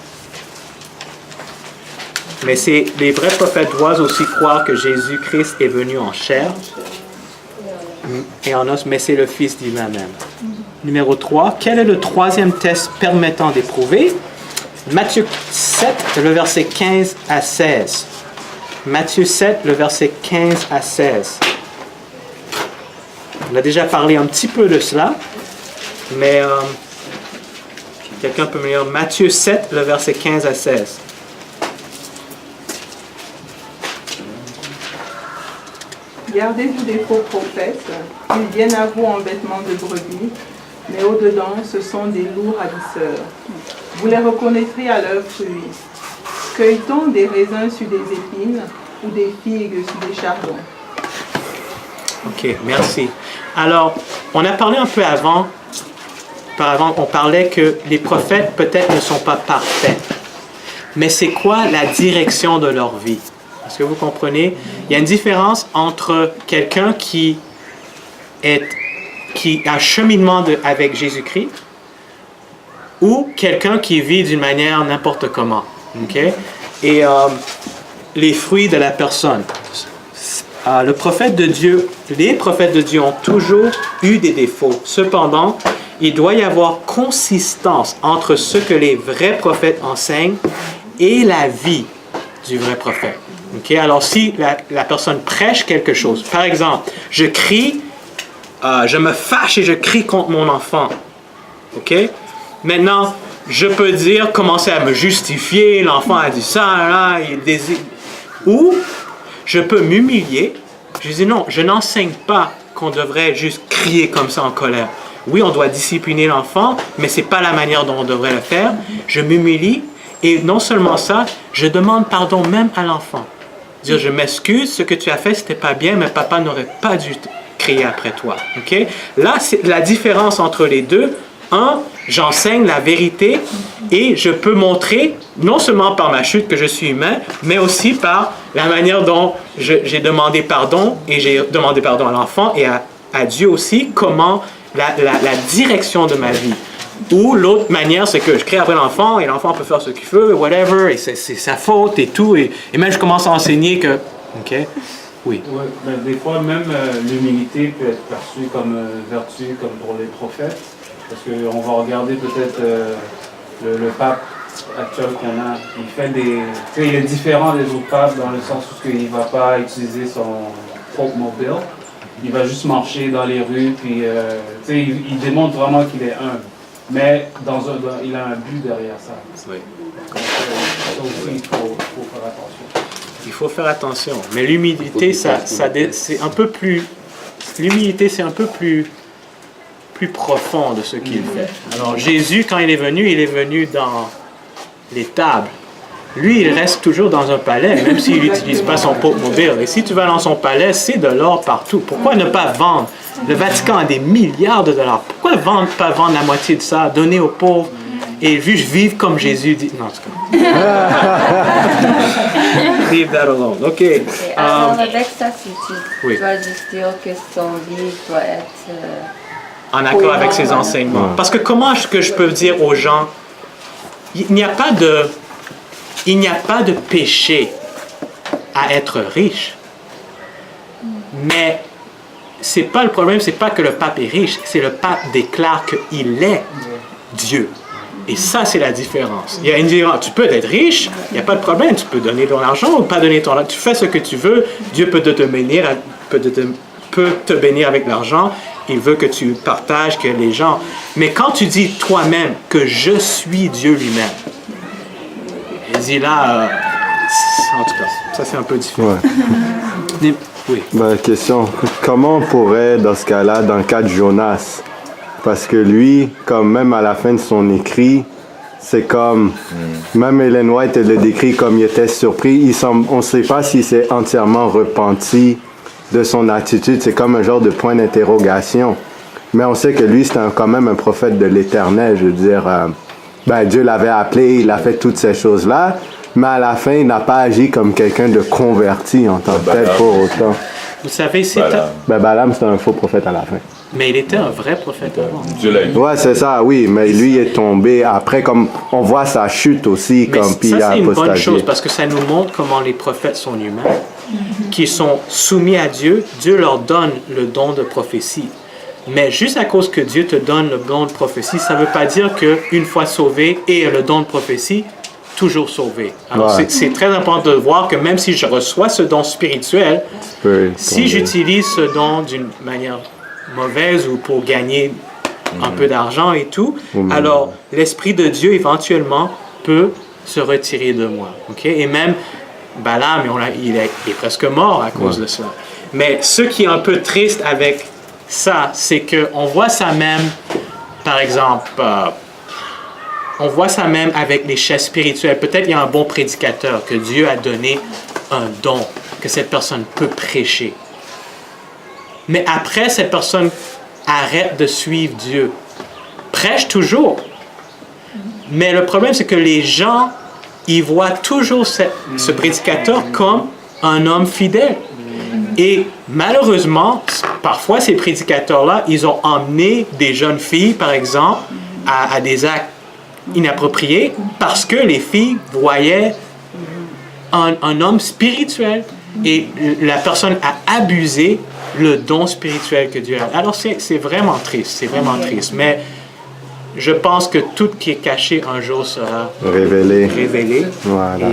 Mais les vrais prophètes doivent aussi croire que Jésus-Christ est venu en chair et en os, mais c'est le Fils divin même. Numéro 3. Quel est le troisième test permettant d'éprouver? Matthieu 7, le verset 15 à 16. Matthieu 7, le verset 15 à 16. On a déjà parlé un petit peu de cela, mais quelqu'un peut me lire Matthieu 7, le verset 15 à 16. Gardez-vous des faux prophètes, ils viennent à vous en vêtements de brebis, mais au-dedans, ce sont des loups ravisseurs. Vous les reconnaîtrez à leurs fruits. Cueille-t-on des raisins sur des épines ou des figues sur des chardons? OK, merci. Alors, on a parlé un peu avant, on parlait que les prophètes peut-être ne sont pas parfaits. Mais c'est quoi la direction de leur vie? Est-ce que vous comprenez? Il y a une différence entre quelqu'un qui a un cheminement avec Jésus-Christ ou quelqu'un qui vit d'une manière n'importe comment. Okay? Et les fruits de la personne. Les prophètes de Dieu ont toujours eu des défauts. Cependant, il doit y avoir consistance entre ce que les vrais prophètes enseignent et la vie du vrai prophète. Okay? Alors, si la personne prêche quelque chose, par exemple, je me fâche et je crie contre mon enfant. OK? Maintenant, je peux commencer à me justifier, l'enfant a dit ça, là, il désire. Ou je peux m'humilier. Je dis non, je n'enseigne pas qu'on devrait juste crier comme ça en colère. Oui, on doit discipliner l'enfant, mais ce n'est pas la manière dont on devrait le faire. Je m'humilie et non seulement ça, je demande pardon même à l'enfant. Dire je m'excuse, ce que tu as fait, c'était pas bien, mais papa n'aurait pas dû crier après toi. Okay? Là, c'est la différence entre les deux. J'enseigne la vérité et je peux montrer, non seulement par ma chute que je suis humain, mais aussi par la manière dont j'ai demandé pardon et j'ai demandé pardon à l'enfant et à Dieu aussi, comment la direction de ma vie. Ou l'autre manière, c'est que je crée après l'enfant et l'enfant peut faire ce qu'il veut, whatever, et c'est sa faute et tout. Et même je commence à enseigner que... OK? Oui. Ouais, ben, des fois, même l'humilité peut être perçue comme vertu, comme pour les prophètes. Parce qu'on va regarder peut-être le pape actuel qu'on a. Il fait des... Tu sais, il est différent des autres papes dans le sens où il ne va pas utiliser son Pope Mobile. Il va juste marcher dans les rues, puis tu sais, il démontre vraiment qu'il est humble. Mais il a un but derrière ça. Oui. Donc, ça aussi, il faut faire attention. Il faut faire attention. Mais l'humilité, c'est un peu plus... L'humilité, c'est un peu plus profond de ce qu'il fait. Alors, Jésus, quand il est venu dans les tables. Lui, il reste toujours dans un palais, même s'il n'utilise pas son Pope Mobile. Et si tu vas dans son palais, c'est de l'or partout. Pourquoi ne pas vendre? Le Vatican a des milliards de dollars. Pourquoi pas vendre la moitié de ça, donner aux pauvres et vivre comme Jésus dit? Non, c'est comme... Leave that alone. OK. Alors, avec ça, si tu oui. dois juste dire que son vie doit être... en accord avec ses enseignements. Parce que comment est-ce que je peux dire aux gens, il n'y a pas de péché à être riche. Mais c'est pas le problème, c'est pas que le pape est riche, c'est le pape déclare qu'il est Dieu. Et ça, c'est la différence. Il y a une différence. Tu peux être riche, il n'y a pas de problème, tu peux donner ton argent ou pas donner ton argent. Tu fais ce que tu veux, Dieu peut te bénir, peut te bénir avec l'argent. Il veut que tu partages, que les gens... Mais quand tu dis toi-même que je suis Dieu lui-même, il dit là, en tout cas, ça c'est un peu différent. Ouais. Oui. Ben, question, comment on pourrait, dans ce cas-là, dans le cas de Jonas, parce que lui, comme même à la fin de son écrit, c'est comme, même Ellen White le décrit comme il était surpris, on ne sait pas s'il s'est entièrement repenti de son attitude, c'est comme un genre de point d'interrogation. Mais on sait que lui, c'était quand même un prophète de l'Éternel, je veux dire, Dieu l'avait appelé, il a fait toutes ces choses-là, mais à la fin, il n'a pas agi comme quelqu'un de converti en tant que tel pour autant. Vous savez, c'est... Balaam, c'était un faux prophète à la fin. Mais il était un vrai prophète avant. Ouais, c'est ça, oui, mais lui est tombé après, comme on voit sa chute aussi, mais comme puis il a apostasé. Ça, c'est une bonne chose, apostasé. parce que ça nous montre comment les prophètes sont humains, qui sont soumis à Dieu. Dieu leur donne le don de prophétie. Mais juste à cause que Dieu te donne le don de prophétie, ça ne veut pas dire qu'une fois sauvé et le don de prophétie, toujours sauvé. Alors, Ouais. c'est très important de voir que même si je reçois ce don spirituel, si j'utilise ce don d'une manière mauvaise ou pour gagner un peu d'argent et tout, alors l'Esprit de Dieu éventuellement peut se retirer de moi. Okay? Et même Balaam, il est presque mort à cause de cela. Mais ce qui est un peu triste avec ça, c'est qu'on voit ça même, par exemple, on voit ça même avec les chefs spirituels. Peut-être il y a un bon prédicateur que Dieu a donné un don, que cette personne peut prêcher. Mais après, cette personne arrête de suivre Dieu. Prêche toujours. Mais le problème, c'est que les gens, ils voient toujours ce prédicateur comme un homme fidèle. Et malheureusement, parfois, ces prédicateurs-là, ils ont emmené des jeunes filles, par exemple, à des actes inappropriés parce que les filles voyaient un homme spirituel et la personne a abusé le don spirituel que Dieu a. Alors c'est vraiment triste, mais je pense que tout qui est caché un jour sera révélé. Voilà.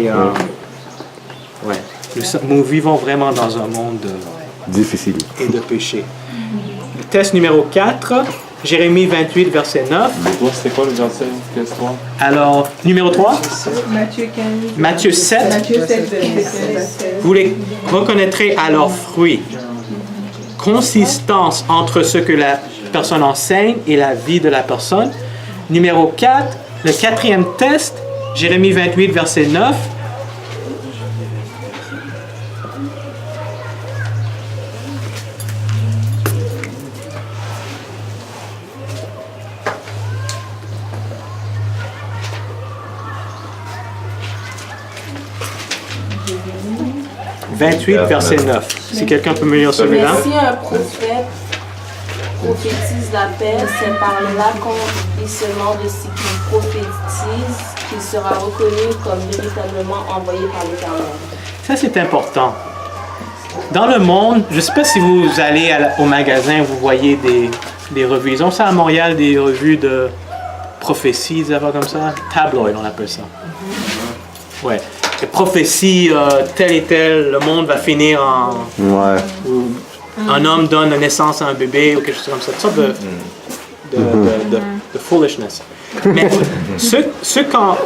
Et nous vivons vraiment dans un monde difficile et de péché. Le test numéro 4, Jérémie 28, verset 9. C'était quoi le verset? Alors, numéro 3? Matthieu 7. Vous les reconnaîtrez à leurs fruits. Consistance entre ce que la personne enseigne et la vie de la personne. Numéro 4, le quatrième test, Jérémie 28, verset 9. « 28, verset 9. Si quelqu'un peut me lire celui-là. Mais si un prophète prophétise la paix, c'est par l'accomplissement de ce qu'il prophétise qu'il sera reconnu comme véritablement envoyé par l'Éternel. Ça, c'est important. Dans le monde, je ne sais pas si vous allez au magasin, vous voyez des revues. Ils ont ça à Montréal, des revues de prophéties, des affaires comme ça. Tabloid, on appelle ça. Ouais. Les prophéties, tel et tel, le monde va finir en... Ouais. Un homme donne naissance à un bébé ou quelque chose comme ça. Toutes sortes de foolishness. Mais quand...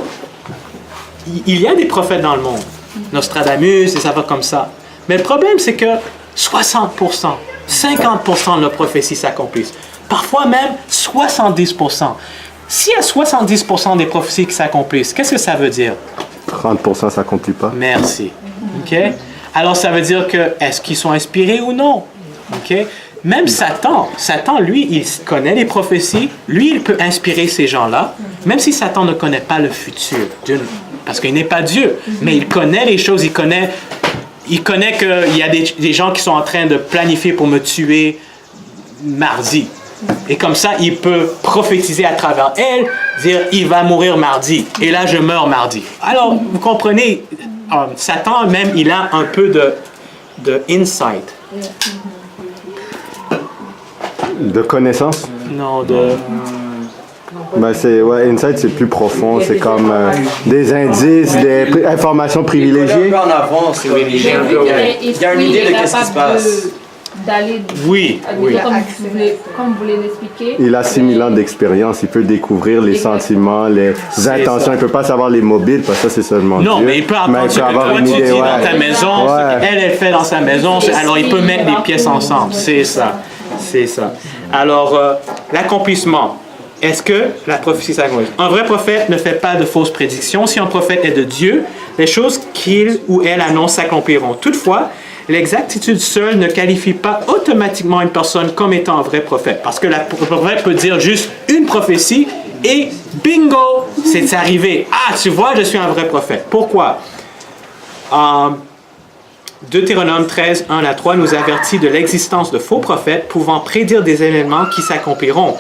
Il y a des prophètes dans le monde. Nostradamus, et ça va comme ça. Mais le problème, c'est que 60%, 50% de nos prophéties s'accomplissent. Parfois même 70%. S'il y a 70% des prophéties qui s'accomplissent, qu'est-ce que ça veut dire? 30% ça s'accomplit pas. Merci. OK? Alors, ça veut dire que, est-ce qu'ils sont inspirés ou non? OK? Même Satan, lui, il connaît les prophéties. Lui, il peut inspirer ces gens-là, même si Satan ne connaît pas le futur. Parce qu'il n'est pas Dieu. Mais il connaît les choses, il connaît qu'il y a des gens qui sont en train de planifier pour me tuer mardi. Et comme ça, il peut prophétiser à travers elle, dire « il va mourir mardi ». Et là, je meurs mardi. Alors, vous comprenez, Satan même, il a un peu de insight. De connaissance? Non, de... Ben insight, c'est plus profond. C'est comme des indices, des informations privilégiées. Un peu en avance, oui. Il y a une idée de ce qui se passe. D'aller comme vous voulez l'expliquer. Il a 6000 ans d'expérience, il peut découvrir les sentiments, les intentions. Il ne peut pas savoir les mobiles, parce que ça c'est seulement non, Dieu. mais il peut entendre ce que toi tu dis dans ta maison, ce qu'elle fait dans sa maison, alors il peut mettre les pièces ensemble. C'est ça. Alors, l'accomplissement. Est-ce que la prophétie s'accomplit? Un vrai prophète ne fait pas de fausses prédictions. Si un prophète est de Dieu, les choses qu'il ou elle annonce s'accompliront. Toutefois, l'exactitude seule ne qualifie pas automatiquement une personne comme étant un vrai prophète. Parce que le prophète peut dire juste une prophétie et bingo, c'est arrivé. Ah, tu vois, je suis un vrai prophète. Pourquoi? Deutéronome 13, 1 à 3 nous avertit de l'existence de faux prophètes pouvant prédire des événements qui s'accompliront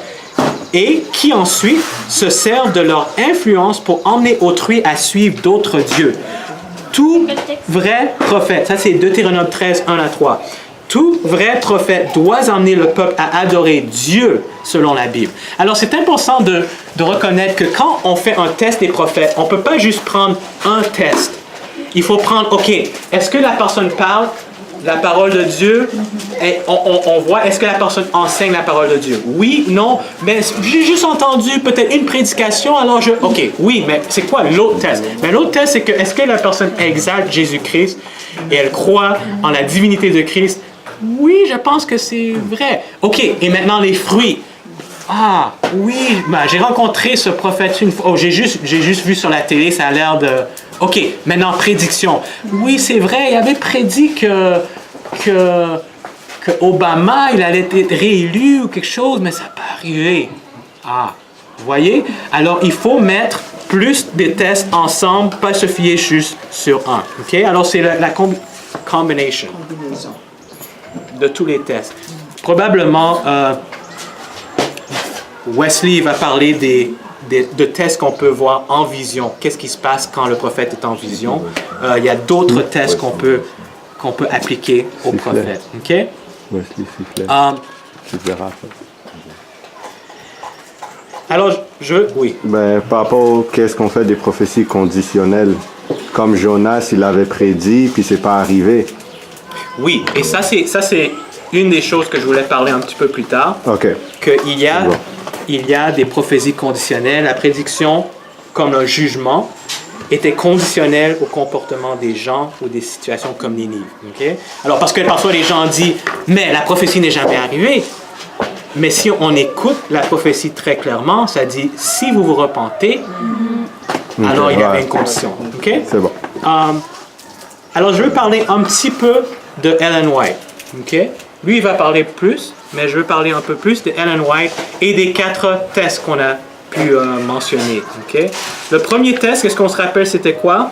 et qui ensuite se servent de leur influence pour emmener autrui à suivre d'autres dieux. Tout vrai prophète, ça c'est Deutéronome 13, 1 à 3. Tout vrai prophète doit emmener le peuple à adorer Dieu selon la Bible. Alors c'est important de reconnaître que quand on fait un test des prophètes, on ne peut pas juste prendre un test. Il faut prendre, OK, est-ce que la personne parle la parole de Dieu? Et on voit, est-ce que la personne enseigne la parole de Dieu? Oui, non, mais j'ai juste entendu peut-être une prédication, alors OK, oui, mais c'est quoi l'autre test? Mais l'autre test, c'est que est-ce que la personne exalte Jésus-Christ et elle croit en la divinité de Christ? Oui, je pense que c'est vrai. OK, et maintenant les fruits. Ah, oui, ben, j'ai rencontré ce prophète une fois. Oh, j'ai juste vu sur la télé, ça a l'air de... OK, maintenant, prédiction. Oui, c'est vrai, il avait prédit que Obama, il allait être réélu ou quelque chose, mais ça n'a pas arrivé. Ah, vous voyez? Alors, il faut mettre plus de tests ensemble, pas se fier juste sur un. OK? Alors, c'est la combination de tous les tests. Probablement... Wesley va parler de tests qu'on peut voir en vision. Qu'est-ce qui se passe quand le prophète est en vision? Il y a d'autres tests qu'on peut appliquer au prophète. OK? Wesley sifflet. Tu verras ça. Alors, oui. Ben, par rapport au qu'est-ce qu'on fait des prophéties conditionnelles, comme Jonas, il avait prédit, puis c'est pas arrivé. Oui, et ça c'est une des choses que je voulais parler un petit peu plus tard. OK. Il y a des prophéties conditionnelles. La prédiction, comme un jugement, était conditionnelle au comportement des gens ou des situations comme Ninive. Okay? Alors, parce que parfois les gens disent, mais la prophétie n'est jamais arrivée. Mais si on écoute la prophétie très clairement, ça dit, si vous vous repentez, alors il y avait une condition. Okay? C'est bon. Alors, je veux parler un petit peu de Ellen White. Okay? Lui, il va parler plus, mais je veux parler un peu plus de Ellen White et des 4 tests qu'on a pu mentionner. Okay? Le premier test, qu'est-ce qu'on se rappelle, c'était quoi?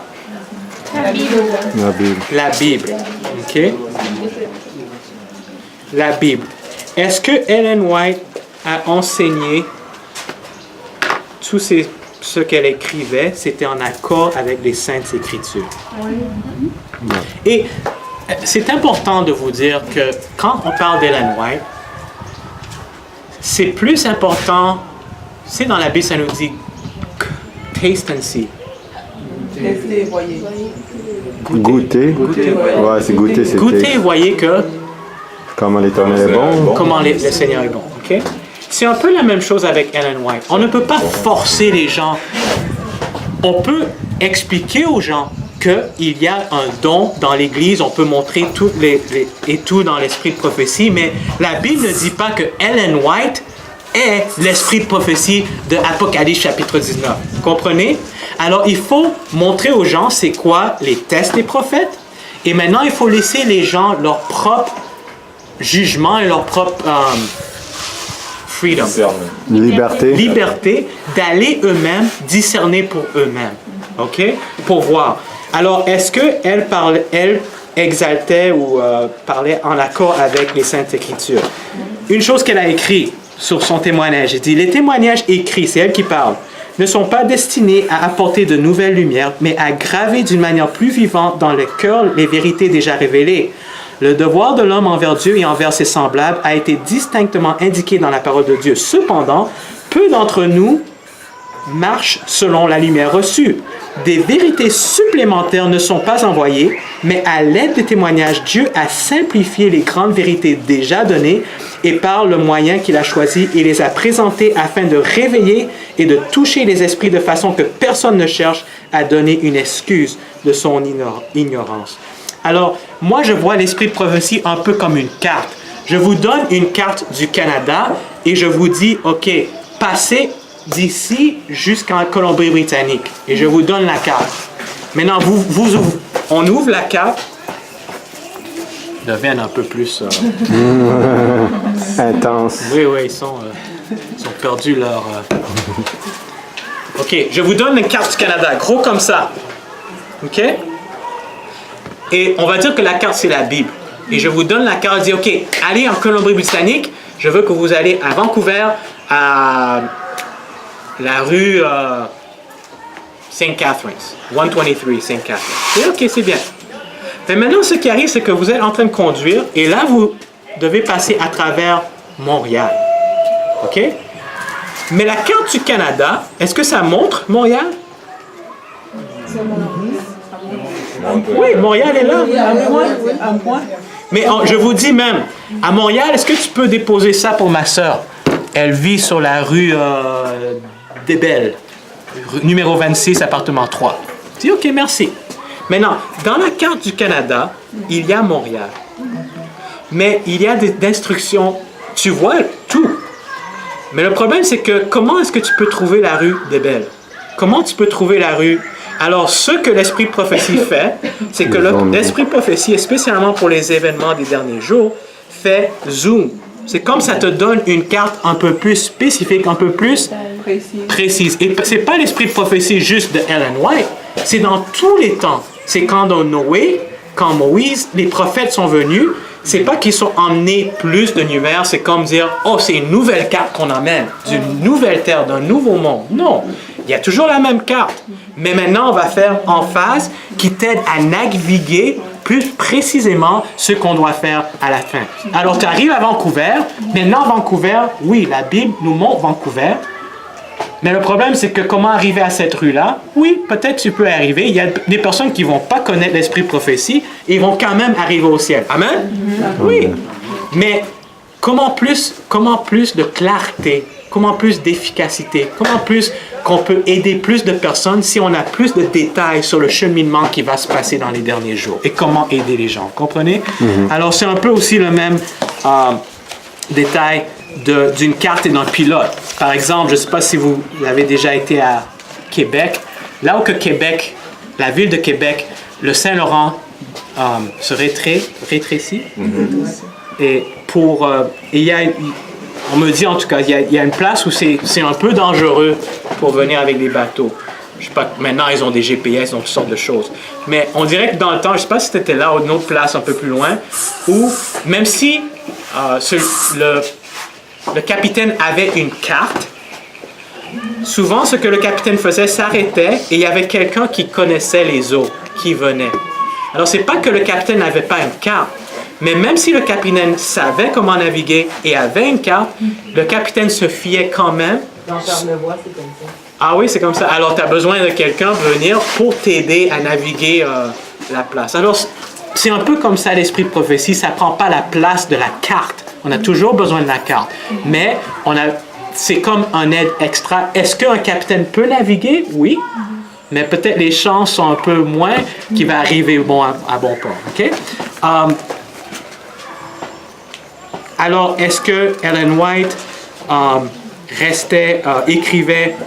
La Bible. La Bible. La Bible. OK? La Bible. est-ce que Ellen White a enseigné tout ce qu'elle écrivait, c'était en accord avec les Saintes Écritures? Oui. Et c'est important de vous dire que quand on parle d'Ellen White, c'est plus important, c'est dans la Bible, ça nous dit taste and see. Testez, voyez. Goûter. Ouais, c'est goûter, c'est goûter, voyez que comment l'Éternel est bon. Comment le Seigneur est bon. Okay? C'est un peu la même chose avec Ellen White. On ne peut pas forcer les gens. On peut expliquer aux gens qu'il y a un don dans l'Église. On peut montrer tout dans l'esprit de prophétie, mais la Bible ne dit pas que Ellen White est l'esprit de prophétie de Apocalypse chapitre 19. Vous comprenez? Alors, il faut montrer aux gens c'est quoi les tests des prophètes. Et maintenant, il faut laisser les gens leur propre jugement et leur propre freedom. Liberté d'aller eux-mêmes discerner pour eux-mêmes. OK? Pour voir. Alors, est-ce qu'elle exaltait ou parlait en accord avec les Saintes Écritures? Une chose qu'elle a écrite sur son témoignage, elle dit, les témoignages écrits, c'est elle qui parle, ne sont pas destinés à apporter de nouvelles lumières, mais à graver d'une manière plus vivante dans le cœur les vérités déjà révélées. Le devoir de l'homme envers Dieu et envers ses semblables a été distinctement indiqué dans la parole de Dieu. Cependant, peu d'entre nous marchent selon la lumière reçue. Des vérités supplémentaires ne sont pas envoyées, mais à l'aide des témoignages, Dieu a simplifié les grandes vérités déjà données et par le moyen qu'il a choisi, il les a présentées afin de réveiller et de toucher les esprits de façon que personne ne cherche à donner une excuse de son ignorance. Alors, moi, je vois l'esprit de prophétie un peu comme une carte. Je vous donne une carte du Canada et je vous dis, OK, passez d'ici jusqu'en Colombie-Britannique. Et je vous donne la carte. Maintenant, on ouvre la carte. Ils deviennent un peu plus... intense. Oui, ils sont perdus leur... OK, je vous donne une carte du Canada, gros comme ça. OK? Et on va dire que la carte, c'est la Bible. Et je vous donne la carte, je dis, OK, allez en Colombie-Britannique, je veux que vous allez à Vancouver, à la rue St. Catharines, 123 St. Catharines. Et OK, c'est bien. Mais maintenant, ce qui arrive, c'est que vous êtes en train de conduire, et là, vous devez passer à travers Montréal. OK? Mais la carte du Canada, est-ce que ça montre Montréal? Oui, Montréal est là. Un point. Mais je vous dis même, à Montréal, est-ce que tu peux déposer ça pour ma sœur? Elle vit sur la rue des Belles, numéro 26, appartement 3. Je dis, OK, merci. Maintenant, dans la carte du Canada, il y a Montréal. Mais il y a des instructions, tu vois tout. Mais le problème, c'est que comment est-ce que tu peux trouver la rue des Belles? Comment tu peux trouver la rue? Alors, ce que l'Esprit de prophétie fait, c'est que l'Esprit de prophétie, spécialement pour les événements des derniers jours, fait zoom. C'est comme ça te donne une carte un peu plus spécifique, un peu plus précise. Et ce n'est pas l'Esprit de prophétie juste de Ellen White, c'est dans tous les temps. C'est quand dans Noé, quand Moïse, les prophètes sont venus, c'est pas qu'ils sont emmenés plus de numéros, c'est comme dire, oh, c'est une nouvelle carte qu'on emmène, d'une nouvelle terre, d'un nouveau monde. Non, il y a toujours la même carte. Mais maintenant, on va faire en phase qui t'aide à naviguer plus précisément ce qu'on doit faire à la fin. Alors, tu arrives à Vancouver. Maintenant, Vancouver, oui, la Bible nous montre Vancouver. Mais le problème, c'est que comment arriver à cette rue-là? Oui, peut-être tu peux arriver. Il y a des personnes qui ne vont pas connaître l'esprit de prophétie et ils vont quand même arriver au ciel. Amen? Oui. Mais comment plus de clarté, comment plus d'efficacité, comment plus qu'on peut aider plus de personnes si on a plus de détails sur le cheminement qui va se passer dans les derniers jours et comment aider les gens. Comprenez? Alors, c'est un peu aussi le même détail d'une carte et d'un pilote. Par exemple, je ne sais pas si vous avez déjà été à Québec. Là où que Québec, la ville de Québec, le Saint-Laurent se rétrécit. Et on me dit en tout cas, il y a une place où c'est un peu dangereux pour venir avec des bateaux. Je sais pas, maintenant ils ont des GPS, donc toutes sortes de choses. Mais on dirait que dans le temps, je ne sais pas si c'était là ou une autre place un peu plus loin, où même si le capitaine avait une carte. Souvent, ce que le capitaine faisait, s'arrêtait et il y avait quelqu'un qui connaissait les eaux, qui venait. Alors, c'est pas que le capitaine n'avait pas une carte, mais même si le capitaine savait comment naviguer et avait une carte, le capitaine se fiait quand même. Dans Charlevoix, c'est comme ça. Ah oui, c'est comme ça. Alors, tu as besoin de quelqu'un venir pour t'aider à naviguer la place. Alors, c'est un peu comme ça l'esprit de prophétie. Ça ne prend pas la place de la carte. On a toujours besoin de la carte. Mais c'est comme un aide extra. Est-ce qu'un capitaine peut naviguer? Oui. Mais peut-être les chances sont un peu moins qu'il va arriver à bon port. OK? Alors, est-ce que Ellen White écrivait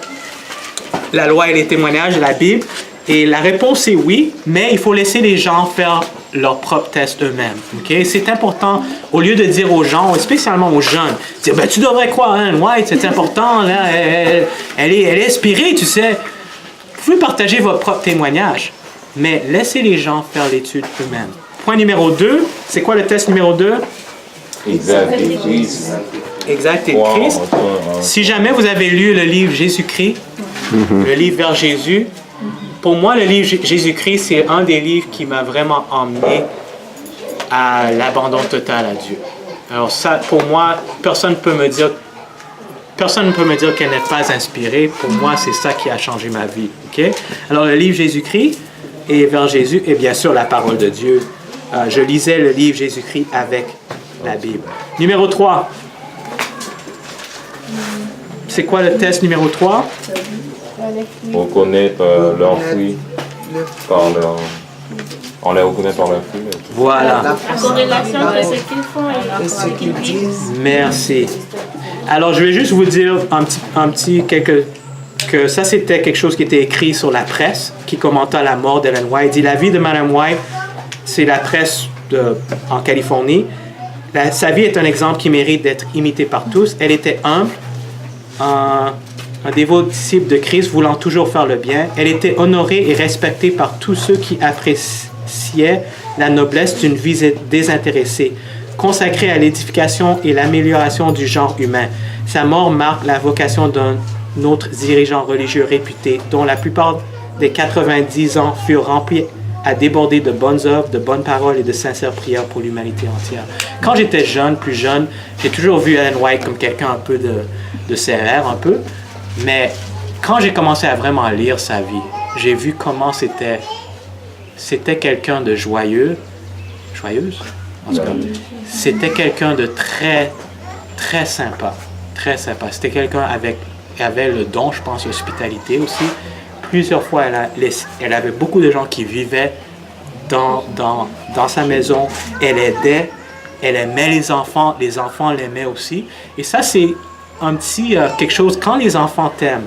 la loi et les témoignages de la Bible? Et la réponse est oui, mais il faut laisser les gens faire leur propre test eux-mêmes. Okay? C'est important, au lieu de dire aux gens, spécialement aux jeunes, dire, tu devrais croire Ellen White, c'est important, là, elle est inspirée, tu sais. Vous pouvez partager votre propre témoignage, mais laissez les gens faire l'étude eux-mêmes. Point numéro 2, c'est quoi le test numéro 2? Exact et Christ. Exact et Christ. Si jamais vous avez lu le livre Jésus-Christ, le livre vers Jésus, pour moi, le livre Jésus-Christ, c'est un des livres qui m'a vraiment emmené à l'abandon total à Dieu. Alors ça, pour moi, personne ne peut me dire qu'elle n'est pas inspirée. Pour moi, c'est ça qui a changé ma vie. Okay? Alors, le livre Jésus-Christ et vers Jésus, et bien sûr la parole de Dieu. Je lisais le livre Jésus-Christ avec la Bible. Numéro 3. C'est quoi le test numéro 3? Reconnaître leurs fruits on les reconnaît par leurs fruits. Voilà. La corrélation de ce qu'ils font et ce qu'ils disent. Merci. Alors, je vais juste vous dire que ça, c'était quelque chose qui était écrit sur la presse, qui commenta la mort d'Ellen White. Il dit, la vie de Mme White, c'est la presse en Californie. Sa vie est un exemple qui mérite d'être imité par tous. Elle était humble, un dévot disciple de Christ voulant toujours faire le bien. Elle était honorée et respectée par tous ceux qui appréciaient la noblesse d'une vie désintéressée, consacrée à l'édification et l'amélioration du genre humain. Sa mort marque la vocation d'un autre dirigeant religieux réputé, dont la plupart des 90 ans furent remplis à déborder de bonnes œuvres, de bonnes paroles et de sincères prières pour l'humanité entière. Quand j'étais plus jeune, j'ai toujours vu Ellen White comme quelqu'un un peu de sévère, un peu. Mais quand j'ai commencé à vraiment lire sa vie, j'ai vu comment c'était quelqu'un de joyeuse. En tout cas, c'était quelqu'un de très, très sympa. Très sympa. C'était quelqu'un qui avait le don, je pense, l'hospitalité aussi. Plusieurs fois, elle avait beaucoup de gens qui vivaient dans sa maison. Elle aidait, elle aimait les enfants l'aimaient aussi. Et ça, c'est un petit quelque chose, quand les enfants t'aiment,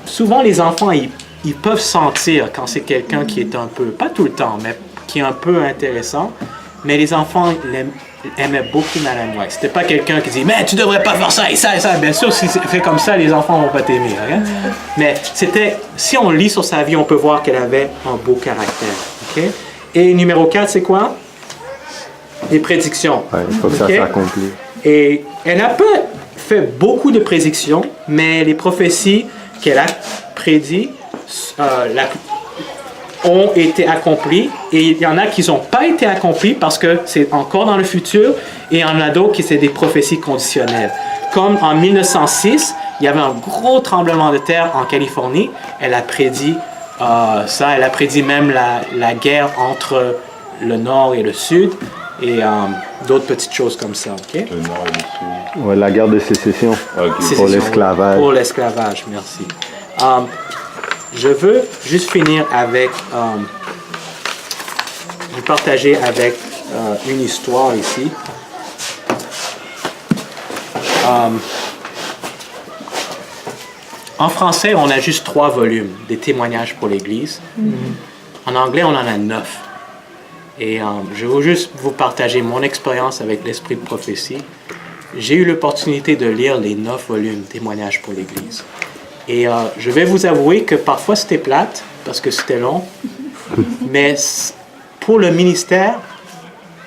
souvent les enfants, ils peuvent sentir quand c'est quelqu'un qui est un peu, pas tout le temps, mais qui est un peu intéressant, mais les enfants aimaient beaucoup Mme White. C'était pas quelqu'un qui dit, mais tu devrais pas faire ça et ça et ça. Bien sûr, si c'est fait comme ça, les enfants vont pas t'aimer. Hein? Mais si on lit sur sa vie, on peut voir qu'elle avait un beau caractère. Okay? Et numéro 4, c'est quoi? Les prédictions. Ouais, il faut que ça s'accomplisse. Et elle n'a pas fait beaucoup de prédictions, mais les prophéties qu'elle a prédites ont été accomplies, et il y en a qui n'ont pas été accomplies parce que c'est encore dans le futur, et il y en a d'autres qui c'est des prophéties conditionnelles. Comme en 1906, il y avait un gros tremblement de terre en Californie. Elle a prédit ça, elle a prédit même la guerre entre le Nord et le Sud, et d'autres petites choses comme ça. Okay? Le Nord et le Sud. Ouais, la guerre de sécession. Okay. Pour l'esclavage. Pour l'esclavage, merci. Je veux juste finir avec, vous partager avec une histoire ici. En français, on a juste 3 volumes, des témoignages pour l'Église. En anglais, on en a 9. Et je veux juste vous partager mon expérience avec l'esprit de prophétie. J'ai eu l'opportunité de lire les 9 volumes témoignages pour l'Église. Et je vais vous avouer que parfois c'était plate, parce que c'était long. Mais pour le ministère,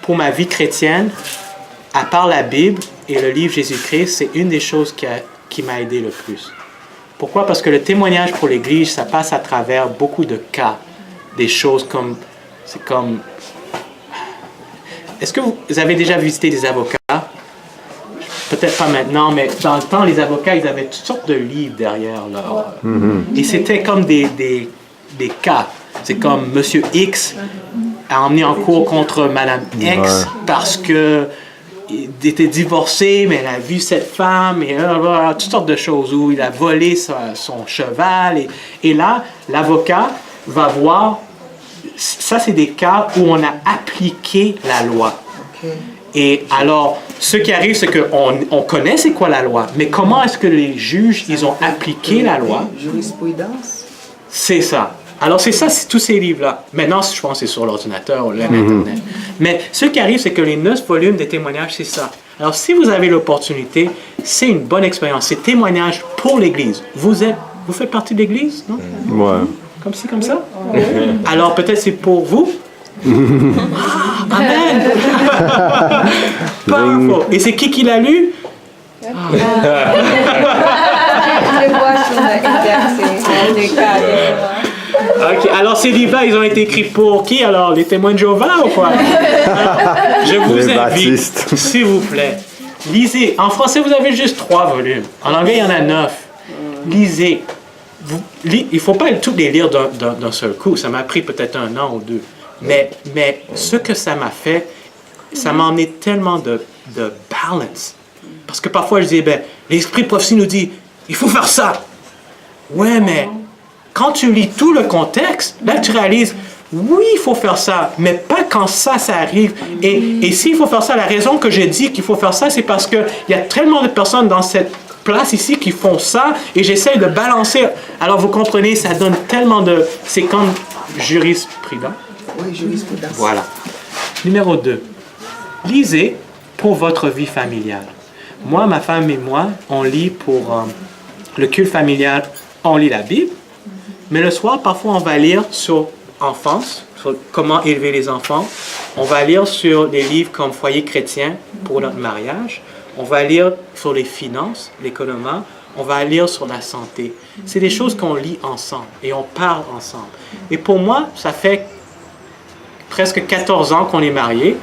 pour ma vie chrétienne, à part la Bible et le livre Jésus-Christ, c'est une des choses qui m'a aidé le plus. Pourquoi? Parce que le témoignage pour l'Église, ça passe à travers beaucoup de cas, des choses comme... C'est comme... Est-ce que vous avez déjà visité des avocats? Peut-être pas maintenant, mais dans le temps, les avocats, ils avaient toutes sortes de livres derrière leur... Et c'était comme des cas. C'est comme Monsieur X a emmené en cours contre Madame X parce que il était divorcé, mais elle a vu cette femme, et toutes sortes de choses, où il a volé son cheval. Et là, l'avocat va voir, ça c'est des cas où on a appliqué la loi. Et alors, ce qui arrive, c'est qu'on connaît c'est quoi la loi, mais comment est-ce que les juges, ils ont appliqué la loi? Jurisprudence. C'est ça. Alors, c'est ça, c'est tous ces livres-là. Maintenant, je pense que c'est sur l'ordinateur ou l'Internet. Mais ce qui arrive, c'est que les 9 volumes des témoignages, c'est ça. Alors, si vous avez l'opportunité, c'est une bonne expérience. C'est témoignage pour l'Église. Vous faites partie de l'Église, non? Ouais. Comme ci, comme ça? Alors, peut-être c'est pour vous? Amen! Powerful. Et c'est qui l'a lu? Je vois sur OK. Alors, ces livres-là, ils ont été écrits pour qui? Alors, les témoins de Jéhovah ou quoi? Je vous invite, s'il vous plaît, lisez. En français, vous avez juste 3 volumes. En anglais, il y en a 9. Lisez. Il ne faut pas tous les lire d'un seul coup. Ça m'a pris peut-être 1 an ou 2. Mais ce que ça m'a fait, ça m'a emmené tellement de balance. Parce que parfois, je dis, l'Esprit de prophétie nous dit, il faut faire ça. Ouais, mais quand tu lis tout le contexte, là, tu réalises, oui, il faut faire ça, mais pas quand ça arrive. Et s'il faut faire ça, la raison que j'ai dit qu'il faut faire ça, c'est parce qu'il y a tellement de personnes dans cette place ici qui font ça, et j'essaie de balancer. Alors, vous comprenez, ça donne tellement de... C'est comme jurisprudence. Oui, jurisprudence. Voilà. Numéro 2. Lisez pour votre vie familiale. Moi, ma femme et moi, on lit pour le culte familial, on lit la Bible, mais le soir, parfois, on va lire sur enfance, sur comment élever les enfants. On va lire sur des livres comme Foyer chrétien pour notre mariage. On va lire sur les finances, l'économie. On va lire sur la santé. C'est des choses qu'on lit ensemble et on parle ensemble. Et pour moi, ça fait presque 14 ans qu'on est mariés.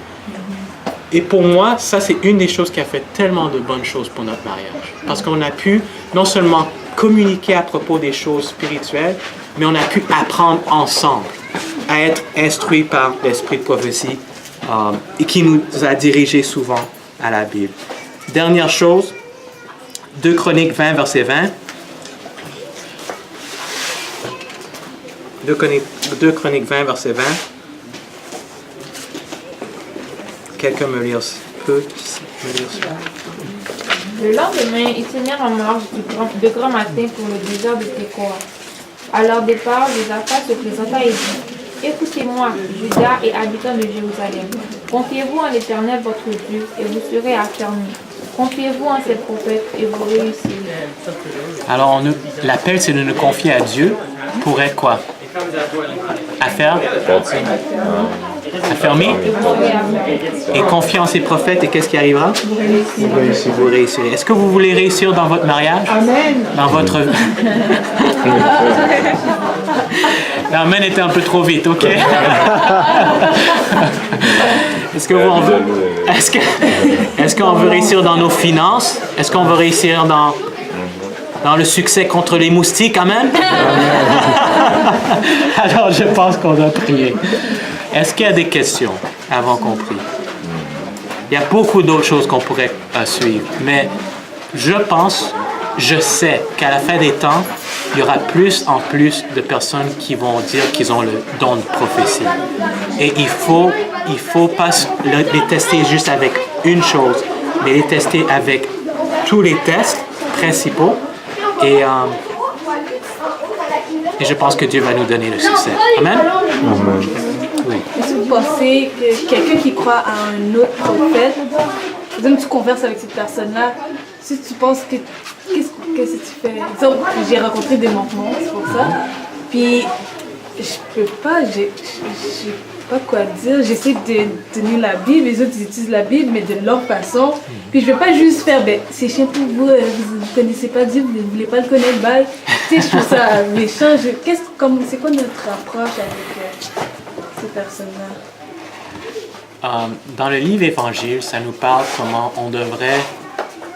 Et pour moi, ça, c'est une des choses qui a fait tellement de bonnes choses pour notre mariage. Parce qu'on a pu non seulement communiquer à propos des choses spirituelles, mais on a pu apprendre ensemble à être instruits par l'Esprit de prophétie et qui nous a dirigés souvent à la Bible. Dernière chose, 2 Chroniques 20, verset 20. 2 Chroniques 20, verset 20. Quelqu'un peut me lire ça? Le lendemain, ils se mirent en marche de grand matin pour le désert de Tékoa. À leur départ, Josaphat se présenta et dit, « Écoutez-moi, Juda et habitants de Jérusalem. Confiez-vous en l'Éternel votre Dieu, et vous serez affermis. Confiez-vous en ses prophètes, et vous réussirez. » Alors, l'appel, c'est de nous confier à Dieu pour être quoi? Affermi et confier en ses prophètes. Et qu'est-ce qui arrivera? Vous réussirez. Est-ce que vous voulez réussir dans votre mariage? Amen. Dans votre... L'amen était un peu trop vite, ok? Est-ce qu'on veut réussir dans nos finances? Est-ce qu'on veut réussir dans le succès contre les moustiques? Amen? Alors, je pense qu'on doit prier. Est-ce qu'il y a des questions avant qu'on prie? Il y a beaucoup d'autres choses qu'on pourrait suivre, mais je sais qu'à la fin des temps, il y aura plus en plus de personnes qui vont dire qu'ils ont le don de prophétie. Et il faut pas les tester juste avec une chose, mais les tester avec tous les tests principaux. Et je pense que Dieu va nous donner le succès. Amen? Amen. Oui. Est-ce que vous pensez que quelqu'un qui croit à un autre prophète, donc tu converses avec cette personne-là, si tu penses que qu'est-ce que tu fais? Exemple, j'ai rencontré des Mormons, c'est pour ça. Puis je peux pas, j'ai pas quoi dire. J'essaie de tenir la Bible, les autres ils utilisent la Bible, mais de leur façon. Puis je vais pas juste faire, c'est chiant pour vous, vous connaissez pas Dieu, vous ne voulez pas le connaître, bye. Tu sais, je trouve ça méchant. C'est quoi notre approche avec ces personnes-là? Dans le livre Évangile, ça nous parle comment on devrait,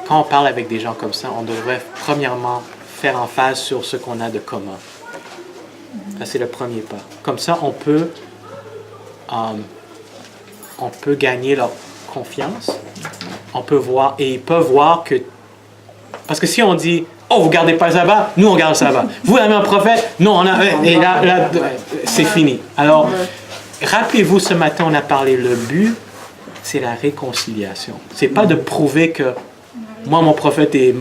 quand on parle avec des gens comme ça, on devrait premièrement faire emphase sur ce qu'on a de commun. Ça, c'est le premier pas. Comme ça, on peut gagner leur confiance. On peut voir, et ils peuvent voir que... Parce que si on dit, oh, vous gardez pas le sabbat, nous, on garde le sabbat. Vous avez un prophète? Non, on a... Et là c'est fini. Alors, rappelez-vous, ce matin, on a parlé, le but, c'est la réconciliation. C'est pas de prouver que moi, mon prophète est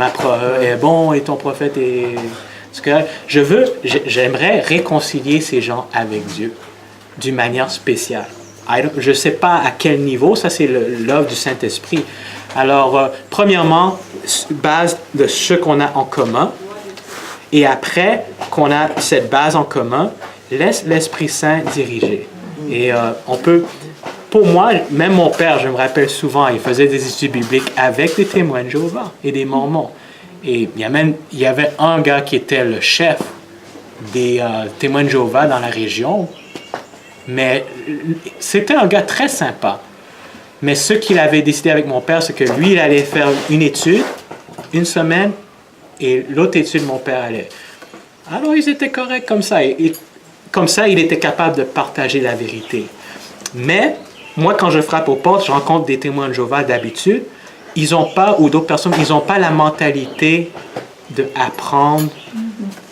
bon et ton prophète est... J'aimerais réconcilier ces gens avec Dieu d'une manière spéciale. Je ne sais pas à quel niveau, ça c'est l'œuvre du Saint-Esprit. Alors, premièrement, base de ce qu'on a en commun, et après qu'on a cette base en commun, laisse l'Esprit Saint diriger. Et on peut, pour moi, même mon père, je me rappelle souvent, il faisait des études bibliques avec des témoins de Jéhovah et des Mormons. Et il y avait un gars qui était le chef des témoins de Jéhovah dans la région, mais c'était un gars très sympa. Mais ce qu'il avait décidé avec mon père, c'est que lui, il allait faire une étude, une semaine, et l'autre étude, mon père allait. Alors, ils étaient corrects comme ça. Et comme ça, il était capable de partager la vérité. Mais, moi, quand je frappe aux portes, je rencontre des témoins de Jéhovah d'habitude, ils n'ont pas, ou d'autres personnes, ils n'ont pas la mentalité d'apprendre,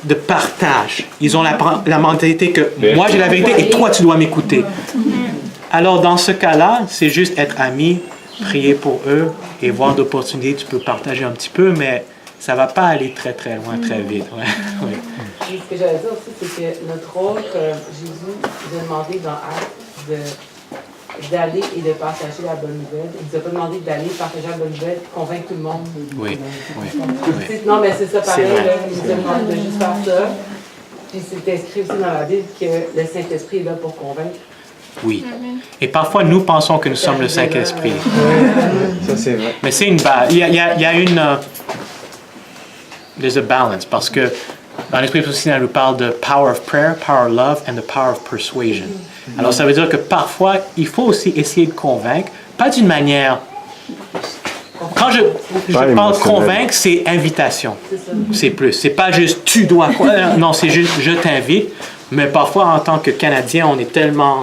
de partage. Ils ont la mentalité que moi j'ai la vérité et toi tu dois m'écouter. Alors dans ce cas-là, c'est juste être amis, prier pour eux et voir d'opportunités, tu peux partager un petit peu, mais ça ne va pas aller très très loin, très vite. Ouais. Oui. Et ce que j'allais dire aussi, c'est que notre rôle, Jésus nous a demandé dans Actes d'aller et de partager la bonne nouvelle. Il nous a pas demandé d'aller partager la bonne nouvelle, convaincre tout le monde. Oui. Non, mais c'est ça pareil. Il nous a demandé de juste faire ça. Puis c'est inscrit aussi dans la Bible que le Saint-Esprit est là pour convaincre. Oui. Et parfois, nous pensons que nous sommes le Saint-Esprit. Ça, c'est vrai. Mais c'est une base. Il y a une... there's a balance, parce que dans l'Esprit aussi, on nous parle de power of prayer, power of love, and the power of persuasion. Alors, ça veut dire que parfois, il faut aussi essayer de convaincre, pas d'une manière... Quand je parle convaincre, c'est invitation. C'est plus. C'est pas juste tu dois quoi. Non, c'est juste je t'invite. Mais parfois, en tant que Canadien, on est tellement...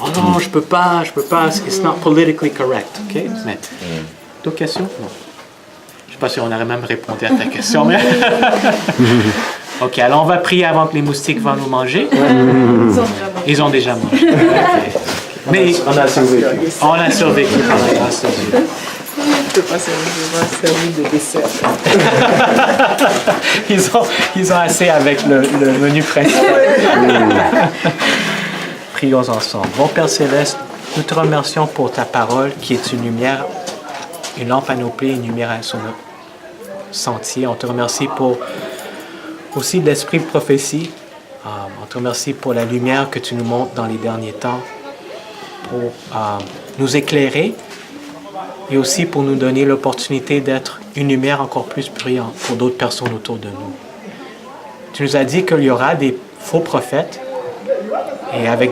Oh non, je peux pas. It's not politically correct. OK? Mais, d'autres questions? Non. Je sais pas si on aurait même répondu à ta question. Mais... OK, alors on va prier avant que les moustiques vont nous manger. Ils ont déjà mangé. Okay. Mais on a survécu. On a survécu par la grâce de Dieu. Je ne peux pas servir de dessert. ils ont assez avec le menu principal. Prions ensemble. Bon Père Céleste, nous te remercions pour ta parole qui est une lumière, une lampe à nos pieds, une lumière sur notre sentier. On te remercie pour aussi l'esprit de prophétie. On te remercie pour la lumière que tu nous montres dans les derniers temps, pour nous éclairer et aussi pour nous donner l'opportunité d'être une lumière encore plus brillante pour d'autres personnes autour de nous. Tu nous as dit qu'il y aura des faux prophètes et avec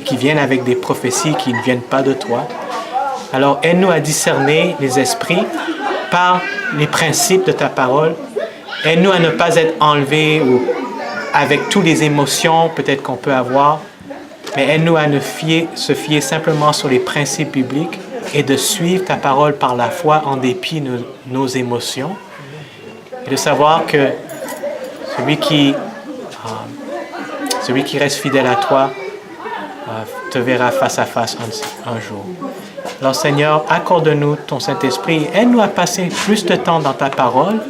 qui viennent avec des prophéties qui ne viennent pas de toi. Alors aide-nous à discerner les esprits par les principes de ta parole. Aide-nous à ne pas être enlevés ou avec toutes les émotions peut-être qu'on peut avoir, mais aide-nous à se fier simplement sur les principes bibliques et de suivre ta parole par la foi en dépit de nos émotions et de savoir que celui qui reste fidèle à toi te verra face à face un jour. Alors Seigneur, accorde-nous ton Saint-Esprit, aide-nous à passer plus de temps dans ta parole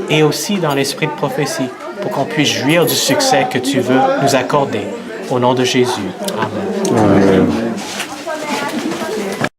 et aussi dans l'esprit de prophétie pour qu'on puisse jouir du succès que tu veux nous accorder. Au nom de Jésus. Amen.